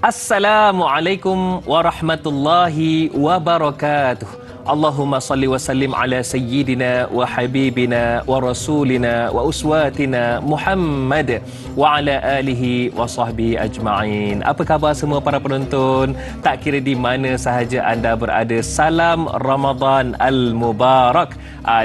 Assalamualaikum warahmatullahi wabarakatuh. Allahumma salli wa sallim ala sayyidina wa habibina wa rasulina wa uswatina Muhammad wa ala alihi wa sahbihi ajma'in. Apa khabar semua para penonton? Tak kira di mana sahaja anda berada, salam Ramadan al-Mubarak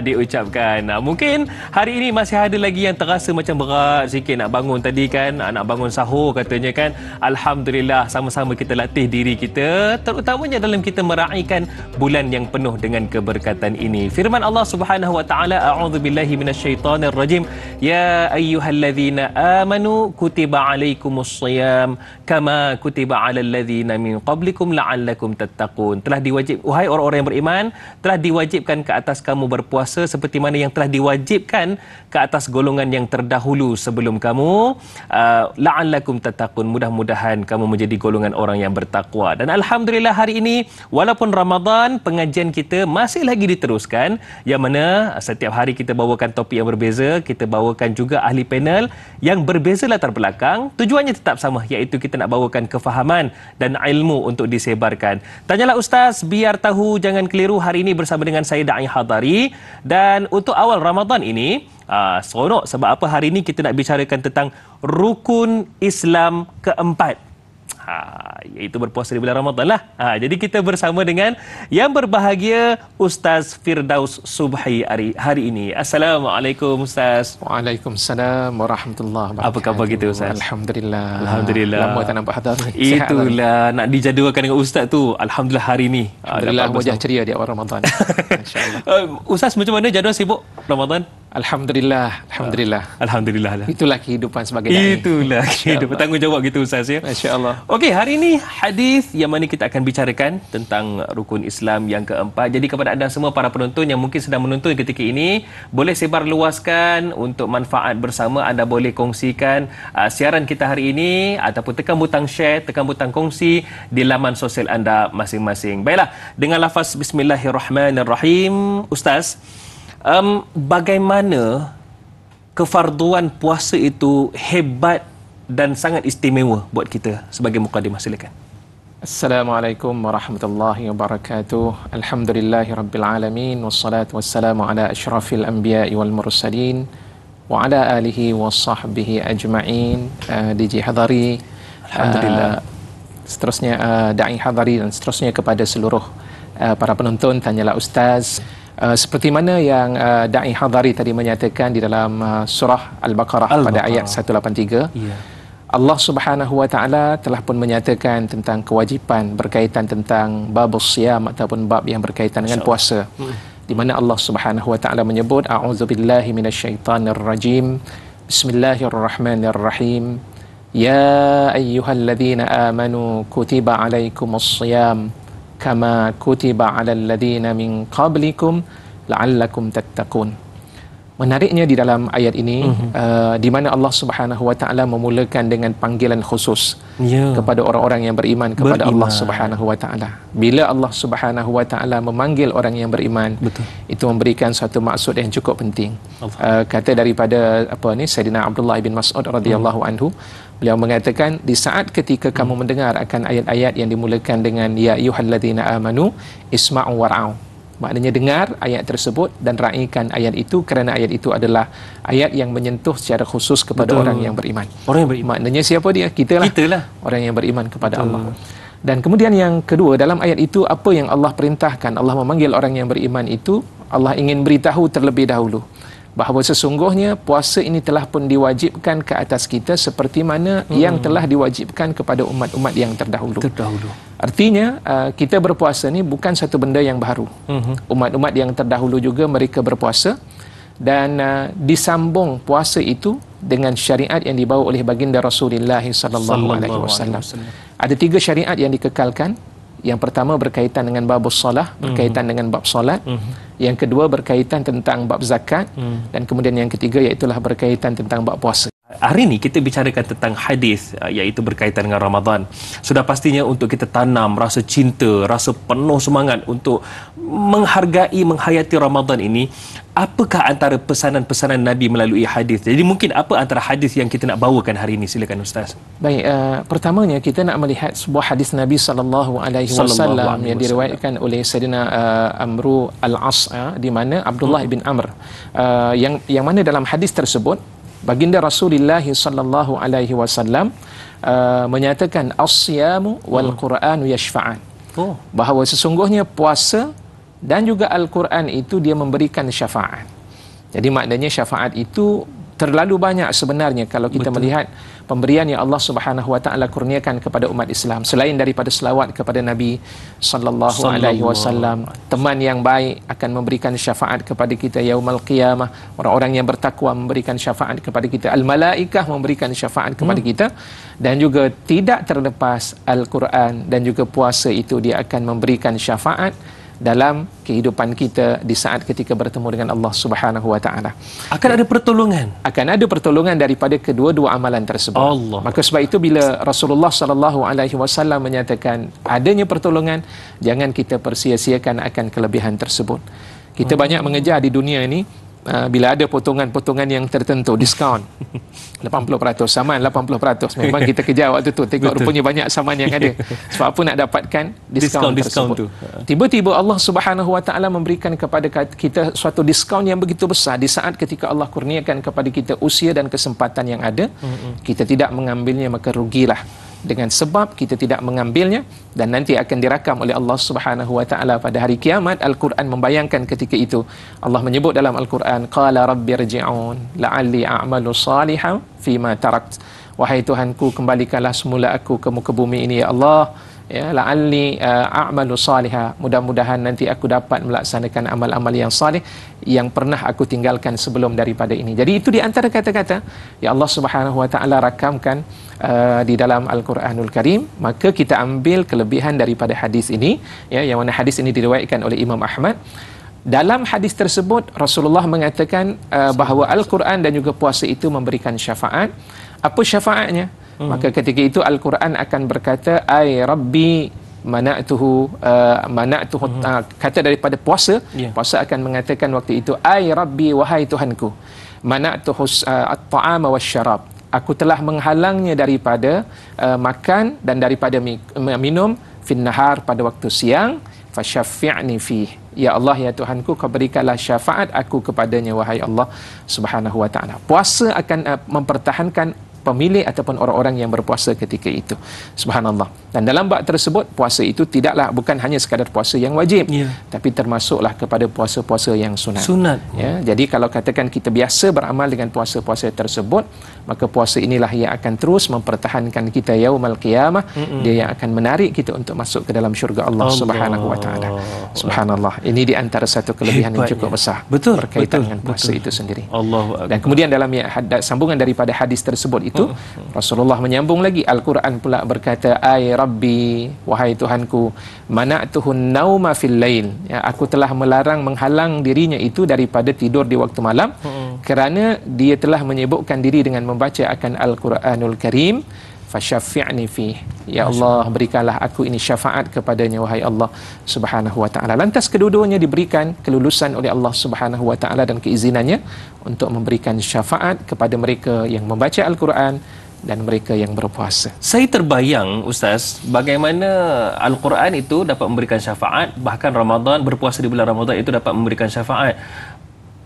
diucapkan. Mungkin hari ini masih ada lagi yang terasa macam berat sikit nak bangun tadi kan, nak bangun sahur katanya kan. Alhamdulillah, sama-sama kita latih diri kita, terutamanya dalam kita meraihkan bulan yang penuh dengan keberkatan ini. Firman Allah Subhanahu wa taala, a'udzubillahi minasyaitonir rajim, ya ayyuhalladzina amanu kutiba alaikumusshiyam kama kutiba alal ladzina min qablikum la'allakum tattaqun. Telah diwajib, wahai orang-orang yang beriman, telah diwajibkan ke atas kamu berpuasa seperti mana yang telah diwajibkan ke atas golongan yang terdahulu sebelum kamu, la'allakum tattaqun, mudah-mudahan kamu menjadi golongan orang yang bertakwa. Dan alhamdulillah hari ini walaupun Ramadan, pengajian kita masih lagi diteruskan, yang mana setiap hari kita bawakan topik yang berbeza, kita bawakan juga ahli panel yang berbeza latar belakang. Tujuannya tetap sama, iaitu kita nak bawakan kefahaman dan ilmu untuk disebarkan. Tanyalah Ustaz, biar tahu jangan keliru. Hari ini bersama dengan saya Da'i Hadari, dan untuk awal Ramadan ini seronok sebab apa? Hari ini kita nak bicarakan tentang rukun Islam keempat, iaitu berpuasa di bulan Ramadan lah. Jadi kita bersama dengan yang berbahagia Ustaz Firdaus Subhi hari ini. Assalamualaikum Ustaz. Waalaikumsalam warahmatullahi wabarakatuh. Apa khabar kita Ustaz? Alhamdulillah. Alhamdulillah. Lama tak nampak hadir. Itulah nak dijadualkan dengan Ustaz tu. Alhamdulillah hari ini. Alhamdulillah wajah ceria di awal Ramadan. Masya-Allah. Ustaz, macam mana jadual sibuk Ramadan? Alhamdulillah, alhamdulillah. Alhamdulillah. Itulah kehidupan sebagai dai. Itulah kehidupan, tanggungjawab gitu Ustaz ya. Masya-Allah. Okey, hari ini hadis yang mana kita akan bicarakan tentang rukun Islam yang keempat. Jadi kepada anda semua para penonton yang mungkin sedang menonton ketika ini, boleh sebar luaskan untuk manfaat bersama. Anda boleh kongsikan siaran kita hari ini ataupun tekan butang share, tekan butang kongsi di laman sosial anda masing-masing. Baiklah, dengan lafaz bismillahirrahmanirrahim, Ustaz, bagaimana kefarduan puasa itu hebat dan sangat istimewa buat kita? Sebagai mukadimah, silakan. Assalamualaikum warahmatullahi wabarakatuh. Alhamdulillahi rabbil alamin, wassalatu wassalamu ala asyrafil anbiya'i wal mursalin wa ala alihi wa sahbihi ajma'in. DJ Hadari, alhamdulillah, seterusnya Da'i Hadari, dan seterusnya kepada seluruh para penonton Tanyalah Ustaz. Seperti mana yang Da'i Hadari tadi menyatakan di dalam surah Al-Baqarah pada ayat 183, Allah Subhanahu wa taala telah pun menyatakan tentang kewajipan berkaitan tentang babus siyam ataupun bab yang berkaitan dengan puasa, di mana Allah Subhanahu wa taala menyebut, a'udzubillahi minasyaitanir rajim, bismillahirrahmanirrahim, ya ayyuhalladzina amanu kutiba alaikumusshiyam kama kutiba 'alal ladzina min qablikum la'allakum tattaqun. Menariknya di dalam ayat ini, di mana Allah Subhanahu wa taala memulakan dengan panggilan khusus kepada orang-orang yang beriman kepada Allah Subhanahu wa taala. Bila Allah Subhanahu wa taala memanggil orang yang beriman, itu memberikan satu maksud yang cukup penting. Kata daripada Sayyidina Abdullah bin Mas'ud radhiyallahu anhu, beliau mengatakan, di saat ketika kamu mendengar akan ayat-ayat yang dimulakan dengan ya ayyuhalladzina amanu isma'u war'au, maknanya dengar ayat tersebut dan raikan ayat itu, kerana ayat itu adalah ayat yang menyentuh secara khusus kepada orang yang beriman. Orang yang beriman, maknanya siapa dia? Kitalah orang yang beriman kepada Allah. Dan kemudian yang kedua, dalam ayat itu apa yang Allah perintahkan, Allah memanggil orang yang beriman itu, Allah ingin beritahu terlebih dahulu bahawa sesungguhnya puasa ini telah pun diwajibkan ke atas kita seperti mana yang telah diwajibkan kepada umat-umat yang terdahulu. Artinya kita berpuasa ni bukan satu benda yang baru. Umat-umat yang terdahulu juga mereka berpuasa, dan disambung puasa itu dengan syariat yang dibawa oleh baginda Rasulullah sallallahu alaihi wasallam. Ada 3 syariat yang dikekalkan. Yang pertama berkaitan dengan babus salah, berkaitan dengan bab solat. Yang kedua berkaitan tentang bab zakat, dan kemudian yang ketiga iaitulah berkaitan tentang bab puasa. Hari ini kita bicarakan tentang hadis iaitu berkaitan dengan Ramadan. Sudah pastinya untuk kita tanam rasa cinta, rasa penuh semangat untuk menghargai, menghayati Ramadan ini. Apakah antara pesanan-pesanan Nabi melalui hadis? Jadi mungkin apa antara hadis yang kita nak bawakan hari ini? Silakan Ustaz. Baik, pertamanya kita nak melihat sebuah hadis Nabi sallallahu alaihi wasallam yang diriwayatkan oleh Sayyidina Amru Al-As, di mana Abdullah bin Amr, yang mana dalam hadis tersebut baginda Rasulullah sallallahu alaihi wasallam menyatakan as-siyamu wal Qur'anu yashfa'an. Bahawa sesungguhnya puasa dan juga Al-Quran itu dia memberikan syafaat. Jadi maknanya syafaat itu terlalu banyak sebenarnya kalau kita melihat pemberian yang Allah Subhanahu wa taala kurniakan kepada umat Islam, selain daripada selawat kepada Nabi sallallahu alaihi wasallam. Teman yang baik akan memberikan syafaat kepada kita yaumul qiyamah, orang-orang yang bertakwa memberikan syafaat kepada kita, al-malaikah memberikan syafaat kepada kita, dan juga tidak terlepas Al-Quran dan juga puasa itu dia akan memberikan syafaat dalam kehidupan kita di saat ketika bertemu dengan Allah Subhanahu wa taala. Akan ada pertolongan. Akan ada pertolongan daripada kedua-dua amalan tersebut. Allah. Maka sebab itu bila Rasulullah sallallahu alaihi wasallam menyatakan adanya pertolongan, jangan kita persia-siakan akan kelebihan tersebut. Kita banyak mengejar di dunia ini, bila ada potongan-potongan yang tertentu, diskaun 80%, saman 80%. Memang kita kejar waktu tu, tengok rupanya banyak saman yang ada. Sebab apa nak dapatkan diskaun tersebut. Tiba-tiba Allah Subhanahu wa taala memberikan kepada kita suatu diskaun yang begitu besar di saat ketika Allah kurniakan kepada kita usia dan kesempatan yang ada. Kita tidak mengambilnya, maka rugilah. Dengan sebab kita tidak mengambilnya, dan nanti akan dirakam oleh Allah Subhanahu wa taala pada hari kiamat. Al-Quran membayangkan ketika itu Allah menyebut dalam Al-Quran, qala rabbirji'un la'alli a'malu salihan fima tarakt. Wahai Tuhanku, kembalikanlah semula aku ke muka bumi ini ya Allah, ya, la'alli a'malu salihah, mudah-mudahan nanti aku dapat melaksanakan amal-amal yang salih yang pernah aku tinggalkan sebelum daripada ini. Jadi itu di antara kata-kata ya Allah Subhanahu wa taala rakamkan di dalam Al-Quranul Karim. Maka kita ambil kelebihan daripada hadis ini, ya, yang mana hadis ini diriwayatkan oleh Imam Ahmad. Dalam hadis tersebut Rasulullah mengatakan bahawa Al-Quran dan juga puasa itu memberikan syafaat. Apa syafaatnya? Maka ketika itu Al-Quran akan berkata, ay rabbi mana'tuhu, kata daripada puasa, puasa akan mengatakan waktu itu, ay rabbi, wahai Tuhanku, mana'tuhu at-ta'ama wasyarab, aku telah menghalangnya daripada makan dan daripada minum fin nahar, pada waktu siang, fasyaffi'ni fih, ya Allah ya Tuhanku, kau berikanlah syafaat aku kepadanya wahai Allah Subhanahu wa taala. Puasa akan mempertahankan pemilih ataupun orang-orang yang berpuasa ketika itu. Subhanallah. Dan dalam bab tersebut, puasa itu bukan hanya sekadar puasa yang wajib, tapi termasuklah kepada puasa-puasa yang sunat. Ya, jadi kalau katakan kita biasa beramal dengan puasa-puasa tersebut, maka puasa inilah yang akan terus mempertahankan kita yaumul qiyamah. Dia yang akan menarik kita untuk masuk ke dalam syurga Allah Subhanahu wa taala. Subhanallah. Ini di antara satu kelebihan yang cukup besar berkaitan dengan puasa itu sendiri. Dan kemudian dalam sambungan daripada hadis tersebut itu, Rasulullah menyambung lagi. Al-Quran pula berkata, ay rabbi, wahai Tuhanku, mana'tuhun nauma fil lail, ya, aku telah menghalang dirinya itu daripada tidur di waktu malam, kerana dia telah menyibukkan diri dengan membaca akan Al-Quranul Karim. Fasyaffi'ni fih, ya Allah, berikanlah aku ini syafaat kepadanya wahai Allah Subhanahu wa taala. Lantas kedua-duanya diberikan kelulusan oleh Allah Subhanahu wa taala dan keizinannya untuk memberikan syafaat kepada mereka yang membaca Al-Quran dan mereka yang berpuasa. Saya terbayang Ustaz, bagaimana Al-Quran itu dapat memberikan syafaat, bahkan Ramadan, berpuasa di bulan Ramadan itu dapat memberikan syafaat.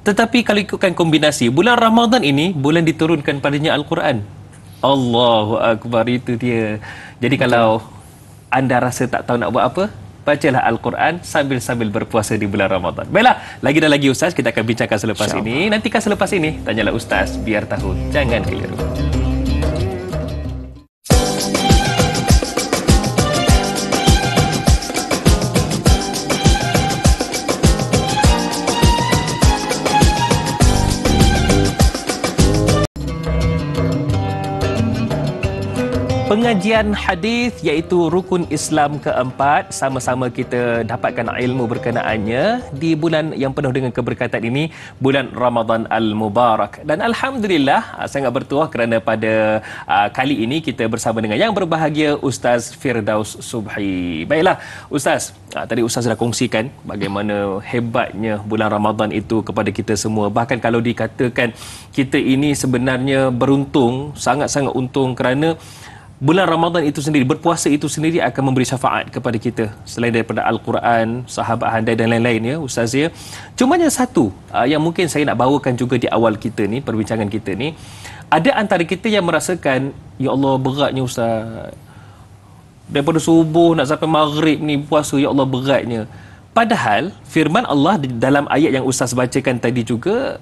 Tetapi kalau ikutkan kombinasi, bulan Ramadan ini bulan diturunkan padanya Al-Quran. Allahu Akbar, itu dia. Jadi kalau anda rasa tak tahu nak buat apa, bacalah Al-Quran sambil-sambil berpuasa di bulan Ramadan. Baiklah, lagi dan lagi Ustaz, kita akan bincangkan selepas ini. Nantikan selepas ini, tanyalah Ustaz, biar tahu, jangan keliru. pengajian hadis iaitu rukun Islam keempat. Sama-sama kita dapatkan ilmu berkenaannya di bulan yang penuh dengan keberkatan ini, bulan Ramadan Al-Mubarak. Dan Alhamdulillah sangat bertuah kerana pada kali ini kita bersama dengan yang berbahagia Ustaz Firdaus Subhi. Baiklah Ustaz, tadi Ustaz dah kongsikan bagaimana hebatnya bulan Ramadan itu kepada kita semua. Bahkan kalau dikatakan kita ini sebenarnya beruntung, sangat-sangat untung kerana bulan Ramadan itu sendiri, berpuasa itu sendiri akan memberi syafaat kepada kita selain daripada Al-Quran, sahabat handai dan lain-lain ya Ustaz ya. Cuma yang satu yang mungkin saya nak bawakan juga di awal kita ni, perbincangan kita ni, ada antara kita yang merasakan, ya Allah beratnya Ustaz, daripada subuh nak sampai maghrib ni puasa, ya Allah beratnya. Padahal firman Allah dalam ayat yang Ustaz bacakan tadi juga,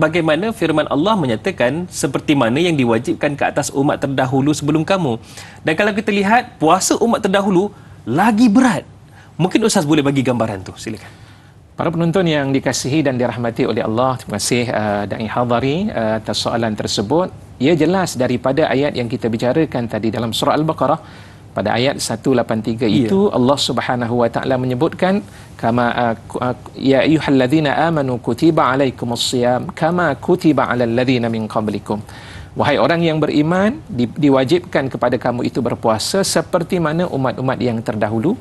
bagaimana firman Allah menyatakan seperti mana yang diwajibkan ke atas umat terdahulu sebelum kamu. Dan kalau kita lihat puasa umat terdahulu lagi berat. Mungkin Ustaz boleh bagi gambaran tu, silakan. Para penonton yang dikasihi dan dirahmati oleh Allah, terima kasih Da'i Hadari atas soalan tersebut. Ia jelas daripada ayat yang kita bicarakan tadi dalam surah Al-Baqarah. Pada ayat 183 itu Allah Subhanahu wa taala menyebutkan kama ya ayyuhalladzina amanu kutiba alaikumusiyam kama kutiba alal ladzina min qablikum. Wahai orang yang beriman, diwajibkan kepada kamu itu berpuasa seperti mana umat-umat yang terdahulu.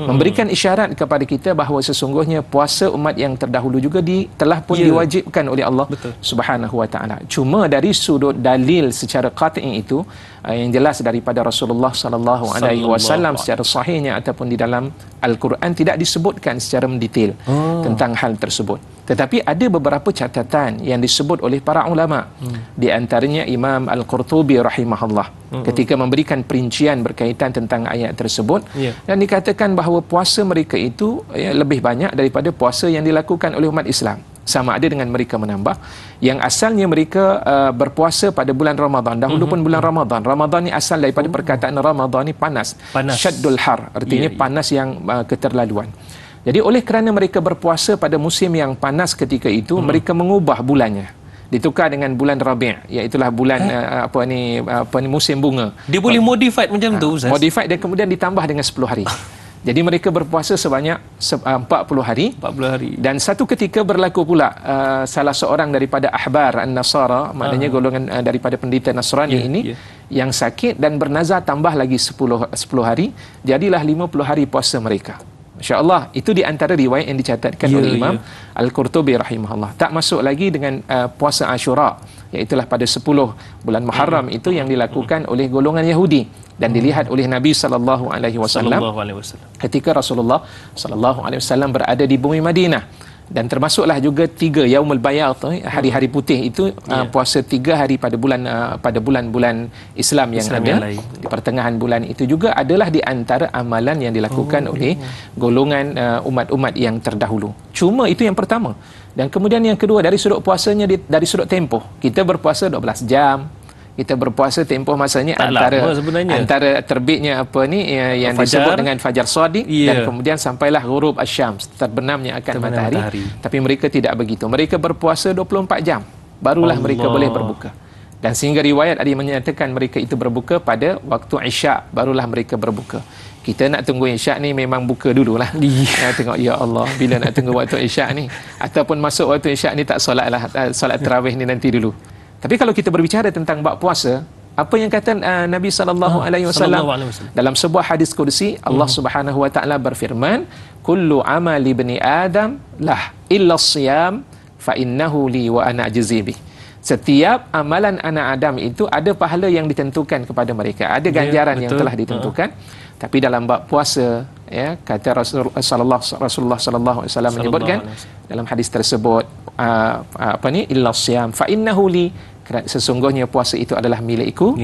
Memberikan isyarat kepada kita bahawa sesungguhnya puasa umat yang terdahulu juga telah pun diwajibkan oleh Allah Subhanahu wa taala. Cuma dari sudut dalil secara qat'i itu yang jelas daripada Rasulullah sallallahu alaihi wasallam secara sahihnya ataupun di dalam Al-Quran tidak disebutkan secara mendetail tentang hal tersebut. Tetapi ada beberapa catatan yang disebut oleh para ulama. Di antaranya Imam Al-Qurtubi rahimahullah ketika memberikan perincian berkaitan tentang ayat tersebut, dan dikatakan bahawa puasa mereka itu lebih banyak daripada puasa yang dilakukan oleh umat Islam. Sama ada dengan mereka menambah yang asalnya mereka berpuasa pada bulan Ramadan. Dahulu pun bulan Ramadan. Ramadan ni asal daripada perkataan Ramadan ni panas. Syaddul har, artinya panas yang keterlaluan. Jadi oleh kerana mereka berpuasa pada musim yang panas ketika itu, mereka mengubah bulannya. Ditukar dengan bulan Rabi', iaitulah bulan apa ni musim bunga. Dia boleh modified macam tu Ustaz. Modified dan kemudian ditambah dengan 10 hari. Jadi mereka berpuasa sebanyak 40 hari. 40 hari. Dan satu ketika berlaku pula salah seorang daripada ahbar An-Nasara, maknanya golongan daripada pendeta Nasrani ini yang sakit dan bernazar tambah lagi 10 hari. Jadilah 50 hari puasa mereka. Masya-Allah, itu di antara riwayat yang dicatatkan oleh Imam Al-Qurtubi rahimahullah. Tak masuk lagi dengan puasa Ashura, iaitulah pada 10 bulan Muharram itu yang dilakukan oleh golongan Yahudi dan dilihat oleh Nabi sallallahu alaihi wasallam ketika Rasulullah sallallahu alaihi wasallam berada di bumi Madinah. Dan termasuklah juga 3 Yaumul Bayad, hari-hari putih itu, puasa 3 hari pada bulan-bulan Islam yang ada di pertengahan bulan itu juga adalah di antara amalan yang dilakukan oleh golongan umat-umat yang terdahulu. Cuma itu yang pertama. Dan kemudian yang kedua, dari sudut puasanya, dari sudut tempoh, kita berpuasa 12 jam. Kita berpuasa tempoh masanya antara terbitnya yang disebut dengan fajar shadiq dan kemudian sampailah ghurub asy-syams, terbenamnya akan matahari. Tapi mereka tidak begitu. Mereka berpuasa 24 jam barulah mereka boleh berbuka. Dan sehingga riwayat ada yang menyatakan mereka itu berbuka pada waktu Isyak, barulah mereka berbuka. Kita nak tunggu Isyak ni memang buka dululah. Tengok ya Allah, bila nak tunggu waktu Isyak ni, ataupun masuk waktu Isyak ni tak solatlah, solat tarawih ni nanti dulu. Tapi kalau kita berbicara tentang bab puasa, apa yang kata Nabi sallallahu alaihi wasallam dalam sebuah hadis qudsi, Allah Subhanahu wa taala berfirman, kullu amali ibni adam lah illa as-siyam fa innahu li wa ana ajzi bih. Setiap amalan anak Adam itu ada pahala yang ditentukan kepada mereka, ada ganjaran yang telah ditentukan. Tapi dalam bab puasa, kata Rasulullah sallallahu alaihi wasallam menyebutkan dalam hadis tersebut, illa siyam fa innahu li, sesungguhnya puasa itu adalah milikku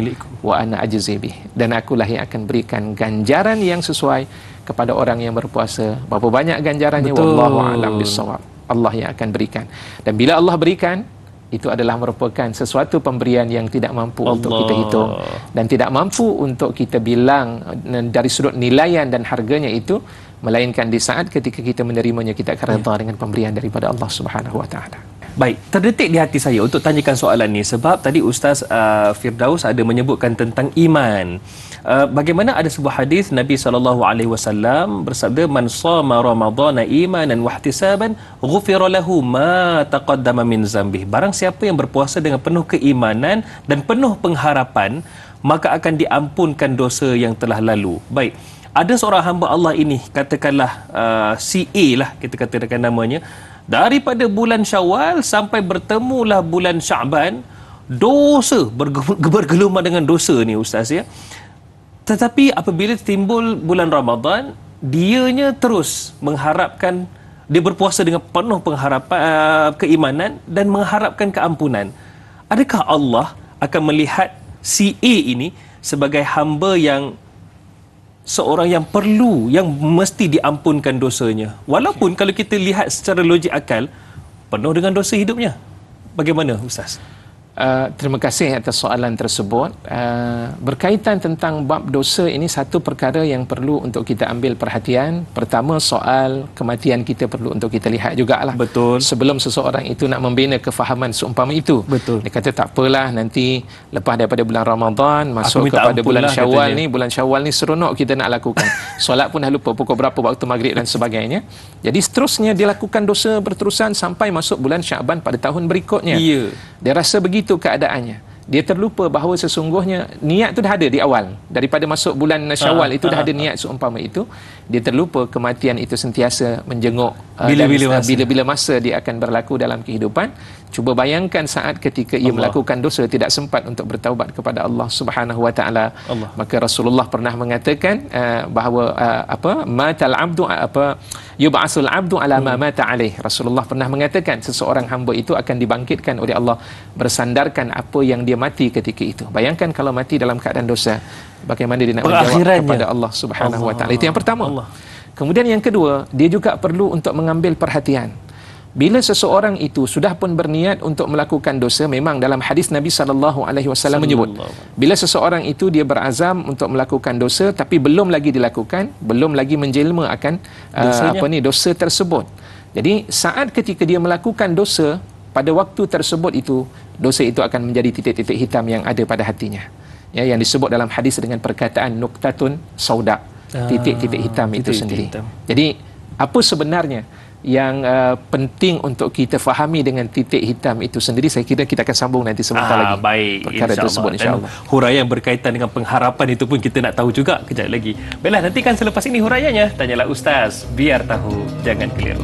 wa ana ajzi bih, dan akulah yang akan berikan ganjaran yang sesuai kepada orang yang berpuasa. Berapa banyak ganjarannya, wallahu a'lam bissawab. Allah yang akan berikan. Dan bila Allah berikan, itu adalah merupakan sesuatu pemberian yang tidak mampu untuk kita hitung dan tidak mampu untuk kita bilang dari sudut nilaian dan harganya itu, melainkan di saat ketika kita menerimanya kita akan redha dengan pemberian daripada Allah Subhanahu wa taala. Baik, terdetik di hati saya untuk tanyakan soalan ni sebab tadi Ustaz Firdaus ada menyebutkan tentang iman. Bagaimana ada sebuah hadis Nabi SAW bersabda, man shama ramadhana imanan wa ihtisaban ghufira lahu ma taqaddama min zambih. Barang siapa yang berpuasa dengan penuh keimanan dan penuh pengharapan, maka akan diampunkan dosa yang telah lalu. Baik, ada seorang hamba Allah ini, katakanlah si A lah kita katakan namanya, daripada bulan Syawal sampai bertemulah bulan Syaban, dosa bergelumang dengan dosa ni Ustaz ya. Tetapi apabila timbul bulan Ramadan, dianya terus mengharapkan, dia berpuasa dengan penuh pengharapan keimanan dan mengharapkan keampunan. Adakah Allah akan melihat si A ini sebagai hamba yang seorang yang perlu, yang mesti diampunkan dosanya, walaupun kalau kita lihat secara logik akal penuh dengan dosa hidupnya? Bagaimana Ustaz? Terima kasih atas soalan tersebut. Berkaitan tentang bab dosa ini, satu perkara yang perlu untuk kita ambil perhatian. Pertama, soal kematian kita perlu untuk kita lihat jugalah. Betul. Sebelum seseorang itu nak membina kefahaman seumpama itu. Betul. Dia kata tak apalah, nanti lepas daripada bulan Ramadan masuk kepada bulan Syawal ni, bulan Syawal ni seronok kita nak lakukan. Solat pun dah lupa pukul berapa waktu maghrib dan sebagainya. Jadi seterusnya dia lakukan dosa berterusan sampai masuk bulan Syaban pada tahun berikutnya. Ya. Dia rasa begitu keadaannya. Dia terlupa bahawa sesungguhnya niat tu dah ada di awal. Daripada masuk bulan Syawal itu dah ada niat seumpama itu. Dia terlupa kematian itu sentiasa menjenguk bila-bila masa dia akan berlaku dalam kehidupan. Cuba bayangkan saat ketika ia melakukan dosa tidak sempat untuk bertaubat kepada Allah Subhanahu wa taala. Maka Rasulullah pernah mengatakan bahawa matal abdu yub'asul abdu ala ma mata alaih. Rasulullah pernah mengatakan seseorang hamba itu akan dibangkitkan oleh Allah bersandarkan apa yang dia mati ketika itu. Bayangkan kalau mati dalam keadaan dosa, bagaimana dia nak menjawab kepada Allah Subhanahu wa taala. Itu yang pertama. Kemudian yang kedua, dia juga perlu untuk mengambil perhatian. Bila seseorang itu sudah pun berniat untuk melakukan dosa, memang dalam hadis Nabi SAW menyebut, bila seseorang itu dia berazam untuk melakukan dosa tapi belum lagi dilakukan, belum lagi menjelma akan dosa tersebut. Jadi saat ketika dia melakukan dosa, pada waktu tersebut itu, dosa itu akan menjadi titik-titik hitam yang ada pada hatinya. Ya, yang disebut dalam hadis dengan perkataan nuktatun sauda, titik-titik hitam itu sendiri. Jadi apa sebenarnya yang penting untuk kita fahami dengan titik hitam itu sendiri? Saya kira kita akan sambung nanti sebentar lagi. Baik, perkara tersebut insya-Allah. Huraian berkaitan dengan pengharapan itu pun kita nak tahu juga kejap lagi. Baiklah, nantikan selepas ini huraiannya. Tanyalah Ustaz, biar tahu jangan keliru.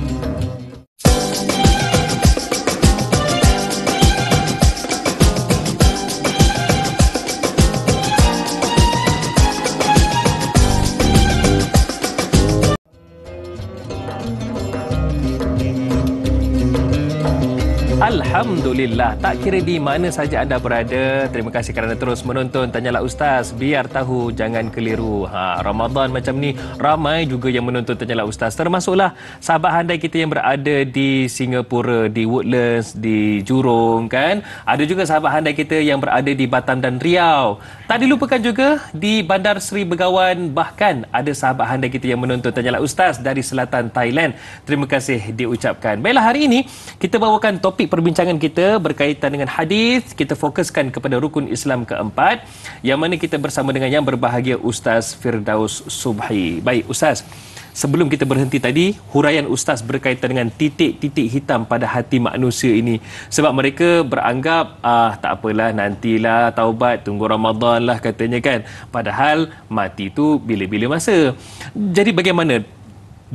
Alhamdulillah, tak kira di mana saja anda berada, terima kasih kerana terus menonton Tanyalah Ustaz, biar tahu jangan keliru. Ramadan macam ni ramai juga yang menonton Tanyalah Ustaz, termasuklah sahabat handai kita yang berada di Singapura, di Woodlands, di Jurong kan. Ada juga sahabat handai kita yang berada di Batam dan Riau. Tak dilupakan juga di Bandar Seri Begawan, bahkan ada sahabat handai kita yang menonton Tanyalah Ustaz dari selatan Thailand. Terima kasih diucapkan. Baiklah, hari ini kita bawakan topik perbincangan kita berkaitan dengan hadis. Kita fokuskan kepada rukun Islam keempat, yang mana kita bersama dengan yang berbahagia Ustaz Firdaus Subhi. Baik Ustaz, sebelum kita berhenti tadi, huraian Ustaz berkaitan dengan titik-titik hitam pada hati manusia ini. Sebab mereka beranggap, tak apalah, nantilah taubat, tunggu Ramadan lah katanya kan. Padahal mati tu bila-bila masa. Jadi bagaimana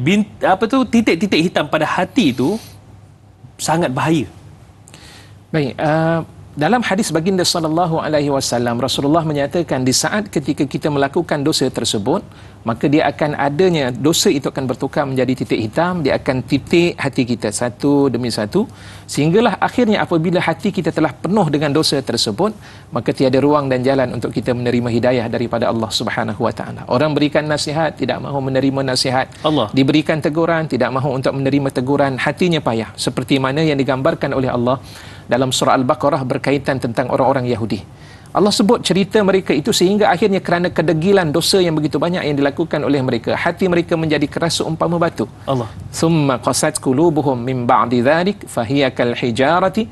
titik-titik hitam pada hati itu sangat bahaya. Baik, dalam hadis baginda sallallahu alaihi wasallam, Rasulullah menyatakan di saat ketika kita melakukan dosa tersebut, maka dia akan adanya, dosa itu akan bertukar menjadi titik hitam, dia akan titik hati kita satu demi satu, sehinggalah akhirnya apabila hati kita telah penuh dengan dosa tersebut, maka tiada ruang dan jalan untuk kita menerima hidayah daripada Allah Subhanahu wa taala. Orang berikan nasihat, tidak mahu menerima nasihat. Allah diberikan teguran, tidak mahu untuk menerima teguran, hatinya payah. Seperti mana yang digambarkan oleh Allah dalam surah Al-Baqarah berkaitan tentang orang-orang Yahudi. Allah sebut cerita mereka itu sehingga akhirnya kerana kedegilan dosa yang begitu banyak yang dilakukan oleh mereka, hati mereka menjadi keras seumpama batu. Allah. Thumma qasat qulubuhum min ba'di dhalik fahiya kal hijarati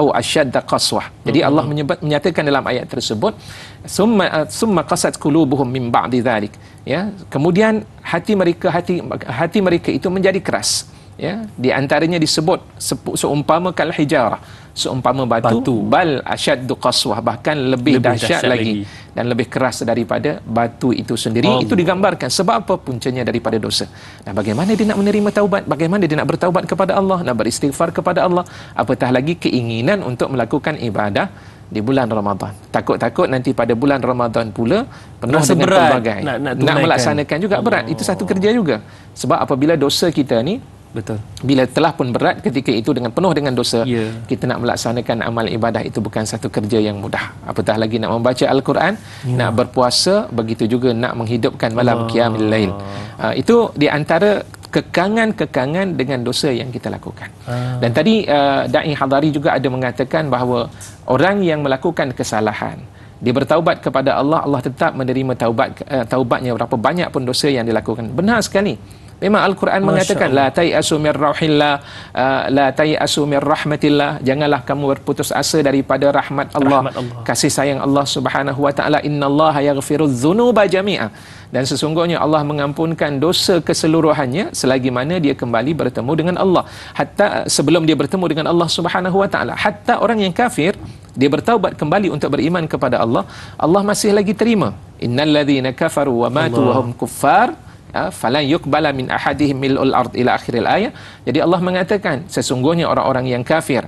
au ashadda qaswah. Jadi Allah menyatakan dalam ayat tersebut, summa qasat qulubuhum min ba'di dhalik, ya, kemudian hati mereka itu menjadi keras, ya, di antaranya disebut seumpama kal hijarah, seumpama batu. Bal asyaddu qaswah, bahkan lebih dahsyat lagi dan lebih keras daripada batu itu sendiri. Itu digambarkan sebab apa? Puncanya daripada dosa. Nah, bagaimana dia nak menerima taubat, bagaimana dia nak bertaubat kepada Allah, nak beristighfar kepada Allah, apatah lagi keinginan untuk melakukan ibadah di bulan Ramadan. Takut-takut nanti pada bulan Ramadan pula penuh rasa dengan berat, pelbagai nak melaksanakan juga berat. Itu satu kerja juga. Sebab apabila dosa kita ni, betul, bila telah pun berat ketika itu dengan penuh dengan dosa, kita nak melaksanakan amal ibadah itu bukan satu kerja yang mudah. Apatah lagi nak membaca Al-Quran, nak berpuasa, begitu juga nak menghidupkan malam qiyamul lail. Itu di antara kekangan-kekangan dengan dosa yang kita lakukan. Dan tadi Da'i Hadari juga ada mengatakan bahawa orang yang melakukan kesalahan, dia bertaubat kepada Allah, Allah tetap menerima taubatnya berapa banyak pun dosa yang dilakukan. Benar sekali. Memang Al-Quran mengatakan la tayasu mir rauhillah, la tayasu mir rahmatillah, janganlah kamu berputus asa daripada rahmat Allah, kasih sayang Allah Subhanahu wa taala. Innallaha yaghfirudz dzunuba jami'a, dan sesungguhnya Allah mengampunkan dosa keseluruhannya selagi mana dia kembali bertemu dengan Allah. Hatta sebelum dia bertemu dengan Allah Subhanahu wa taala, hatta orang yang kafir dia bertaubat kembali untuk beriman kepada Allah, Allah masih lagi terima. Innal ladzina kafaru wa matu wa hum kuffar falan yuqbala min ahadihim mil'ul ard ila akhiril ayat. Jadi Allah mengatakan sesungguhnya orang-orang yang kafir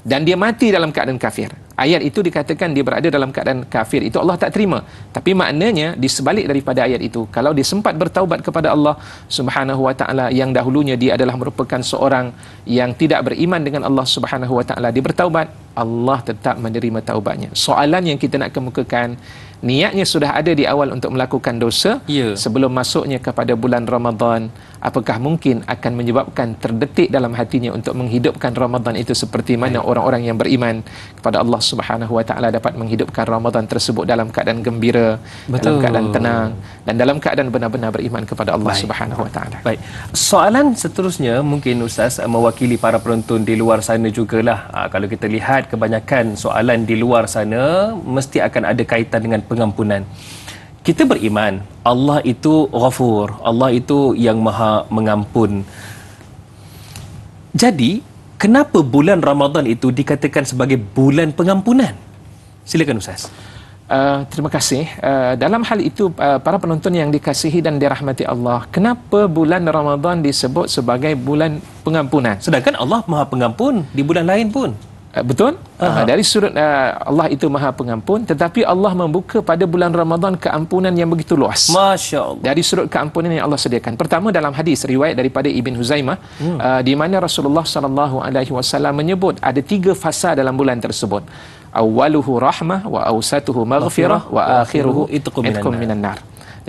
dan dia mati dalam keadaan kafir, ayat itu dikatakan dia berada dalam keadaan kafir, itu Allah tak terima. Tapi maknanya di sebalik daripada ayat itu, kalau dia sempat bertaubat kepada Allah Subhanahu wa taala, yang dahulunya dia adalah merupakan seorang yang tidak beriman dengan Allah Subhanahu wa taala, dia bertaubat, Allah tetap menerima taubatnya. Soalan yang kita nak kemukakan, niatnya sudah ada di awal untuk melakukan dosa sebelum masuknya kepada bulan Ramadan, apakah mungkin akan menyebabkan terdetik dalam hatinya untuk menghidupkan Ramadan itu seperti mana orang-orang yang beriman kepada Allah Subhanahu wa taala dapat menghidupkan Ramadan tersebut dalam keadaan gembira, dalam keadaan tenang, dan dalam keadaan benar-benar beriman kepada Allah Subhanahu wa taala. Baik. Soalan seterusnya mungkin Ustaz mewakili para penonton di luar sana jugalah. Kalau kita lihat kebanyakan soalan di luar sana mesti akan ada kaitan dengan pengampunan. Kita beriman Allah itu Ghafur, Allah itu yang Maha Mengampun. Jadi, kenapa bulan Ramadan itu dikatakan sebagai bulan pengampunan? Silakan Ustaz. Terima kasih. Dalam hal itu, para penonton yang dikasihi dan dirahmati Allah, kenapa bulan Ramadan disebut sebagai bulan pengampunan? Sedangkan Allah Maha Pengampun di bulan lain pun. Betul. Dari sudut Allah itu Maha Pengampun, tetapi Allah membuka pada bulan Ramadan keampunan yang begitu luas. Masya Allah. Dari sudut keampunan yang Allah sediakan. Pertama, dalam hadis riwayat daripada Ibn Huzaimah, di mana Rasulullah SAW menyebut ada 3 fasa dalam bulan tersebut. Awaluhu rahmah, wa awsatuhu maghfirah, wa akhiruhu itqum minan nar.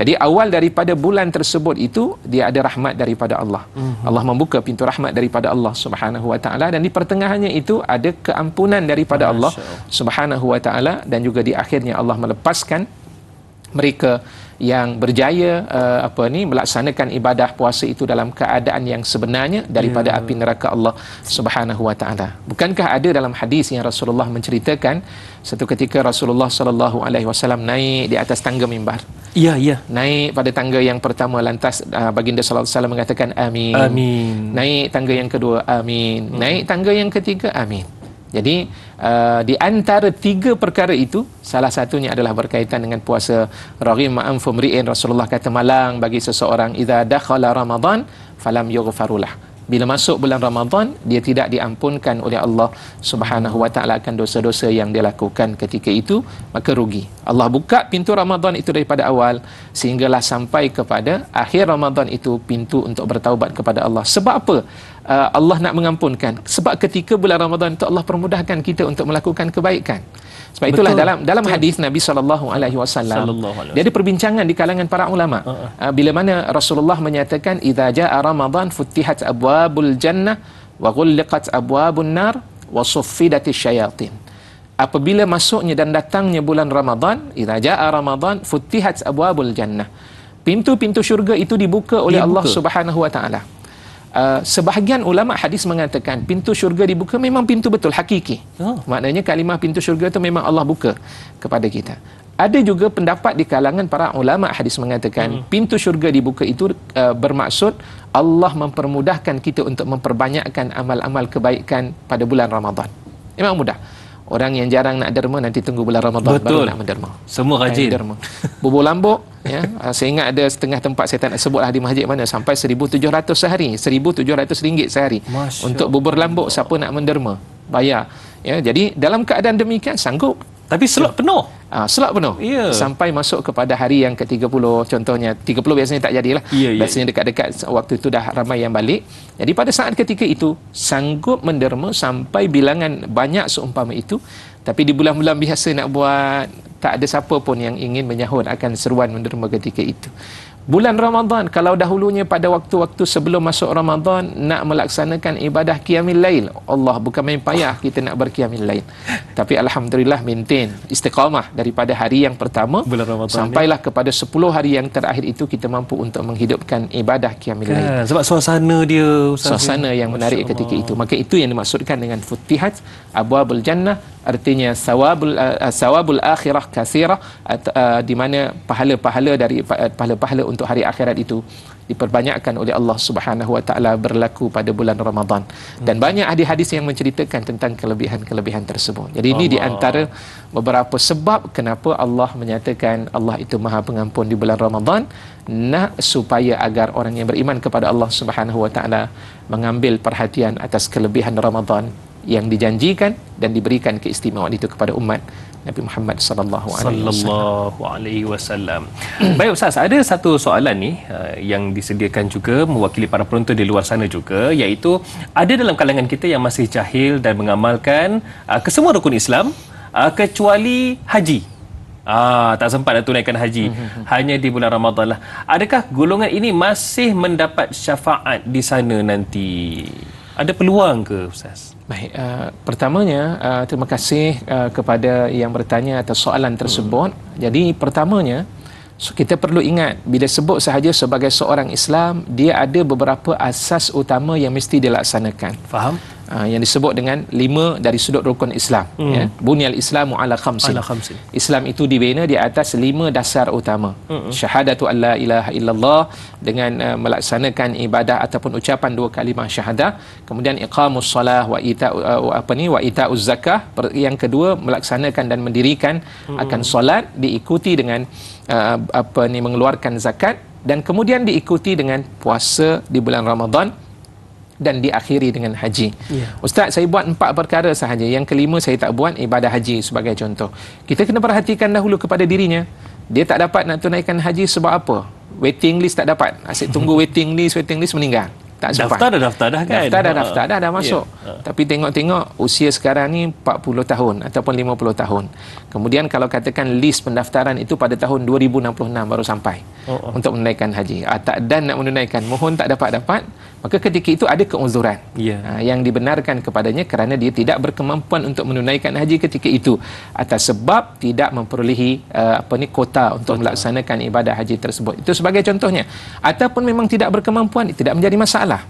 Jadi awal daripada bulan tersebut itu dia ada rahmat daripada Allah. Allah membuka pintu rahmat daripada Allah Subhanahu wa taala, dan di pertengahannya itu ada keampunan daripada Allah Subhanahu wa taala, dan juga di akhirnya Allah melepaskan mereka yang berjaya melaksanakan ibadah puasa itu dalam keadaan yang sebenarnya daripada api neraka Allah Subhanahu wa taala. Bukankah ada dalam hadis yang Rasulullah menceritakan satu ketika Rasulullah sallallahu alaihi wasallam naik di atas tangga mimbar. Naik pada tangga yang pertama, lantas baginda sallallahu alaihi wasallam mengatakan amin. Amin. Naik tangga yang kedua, amin. Naik tangga yang ketiga, amin. Jadi di antara 3 perkara itu, salah satunya adalah berkaitan dengan puasa. Raghim ma'am fumri'in, Rasulullah kata malang bagi seseorang idza dakhala Ramadan falam yughfarulah. Bila masuk bulan Ramadan, dia tidak diampunkan oleh Allah Subhanahu wa taala akan dosa-dosa yang dia lakukan ketika itu, maka rugi. Allah buka pintu Ramadan itu daripada awal sehinggalah sampai kepada akhir Ramadan itu pintu untuk bertaubat kepada Allah. Sebab apa? Allah nak mengampunkan. Sebab ketika bulan Ramadan itu Allah permudahkan kita untuk melakukan kebaikan. Sebab itulah dalam hadis Nabi SAW dia ada perbincangan di kalangan para ulama bila mana Rasulullah menyatakan idza jaa Ramadan futtihat abwabul jannah wa ghulliqat abwabun nar wa suffidatis syayatin. apabila masuknya dan datangnya bulan Ramadan, idza jaa Ramadan futihat abwabul jannah. Pintu-pintu syurga itu dibuka oleh Allah Subhanahu wa taala. Sebahagian ulama hadis mengatakan pintu syurga dibuka memang pintu betul hakiki. Maknanya kalimah pintu syurga itu memang Allah buka kepada kita. Ada juga pendapat di kalangan para ulama hadis mengatakan pintu syurga dibuka itu bermaksud Allah mempermudahkan kita untuk memperbanyakkan amal-amal kebaikan pada bulan Ramadan. Memang mudah. Orang yang jarang nak derma nanti tunggu bulan Ramadan baru nak menderma. Semua rajin. Bubur lambuk ya. Saya ingat ada setengah tempat saya tak nak sebutlah di masjid mana sampai 1,700 sehari, RM1,700 sehari. Untuk bubur lambuk siapa nak menderma bayar. Ya, jadi dalam keadaan demikian sanggup. Tapi slot penuh. Slot penuh. Sampai masuk kepada hari yang ke-30 contohnya. 30 biasanya tak jadilah. Biasanya dekat-dekat waktu itu dah ramai yang balik. Jadi pada saat ketika itu sanggup menderma sampai bilangan banyak seumpama itu. Tapi di bulan-bulan biasa nak buat, tak ada siapa pun yang ingin menyahut akan seruan menderma ketika itu. Bulan Ramadan, kalau dahulunya pada waktu-waktu sebelum masuk Ramadan nak melaksanakan ibadah qiyamil lail, Allah bukan main payah kita nak berqiyamil lail. Tapi alhamdulillah maintain istiqamah daripada hari yang pertama sampailah kepada 10 hari yang terakhir itu kita mampu untuk menghidupkan ibadah qiyamil lail. Sebab suasana dia, suasana yang menarik ketika itu. Maka itu yang dimaksudkan dengan futihat abwabul jannah, artinya sawabul akhirah katsirah, di mana pahala-pahala dari pahala-pahala untuk hari akhirat itu diperbanyakkan oleh Allah Subhanahu wa taala berlaku pada bulan Ramadan. Dan banyak hadis-hadis yang menceritakan tentang kelebihan-kelebihan tersebut. Jadi ini di antara beberapa sebab kenapa Allah menyatakan Allah itu Maha Pengampun di bulan Ramadan, nak supaya agar orang yang beriman kepada Allah Subhanahu wa taala mengambil perhatian atas kelebihan Ramadan yang dijanjikan dan diberikan keistimewaan itu kepada umat Nabi Muhammad sallallahu alaihi wasallam. Baik Ustaz, ada satu soalan ni yang disediakan juga mewakili para penonton di luar sana juga, iaitu ada dalam kalangan kita yang masih jahil dan mengamalkan kesemua rukun Islam kecuali haji. Tak sempat nak tunaikan haji hanya di bulan Ramadan lah. Adakah golongan ini masih mendapat syafaat di sana nanti? Ada peluang ke Ustaz? Baik, pertamanya terima kasih kepada yang bertanya atas soalan tersebut. Jadi pertamanya kita perlu ingat bila sebut sahaja sebagai seorang Islam, dia ada beberapa asas utama yang mesti dilaksanakan. Faham? Yang disebut dengan 5 dari sudut rukun Islam. Ya. Bunyal Islamu ala khamsin. Islam itu dibina di atas 5 dasar utama. Syahadatu an la ilaha illallah, dengan melaksanakan ibadah ataupun ucapan 2 kalimah syahadah. Kemudian iqamus salah wa ita'uz zakah. Yang kedua, melaksanakan dan mendirikan akan solat, diikuti dengan mengeluarkan zakat, dan kemudian diikuti dengan puasa di bulan Ramadan, dan diakhiri dengan haji. Ustaz, saya buat 4 perkara sahaja. Yang kelima saya tak buat, ibadah haji sebagai contoh. Kita kena perhatikan dahulu kepada dirinya. Dia tak dapat nak tunaikan haji sebab apa? Waiting list tak dapat. Asyik tunggu waiting list meninggal. Tak sempat. Daftar dah kan? Daftar dah masuk. Tapi tengok-tengok usia sekarang ni 40 tahun ataupun 50 tahun. Kemudian kalau katakan list pendaftaran itu pada tahun 2066 baru sampai untuk menunaikan haji. Dan nak menunaikan, mohon tak dapat-dapat, maka ketika itu ada keuzuran yang dibenarkan kepadanya kerana dia tidak berkemampuan untuk menunaikan haji ketika itu atas sebab tidak memperolehi kota untuk melaksanakan ibadah haji tersebut. Itu sebagai contohnya. Ataupun memang tidak berkemampuan, tidak menjadi masalah.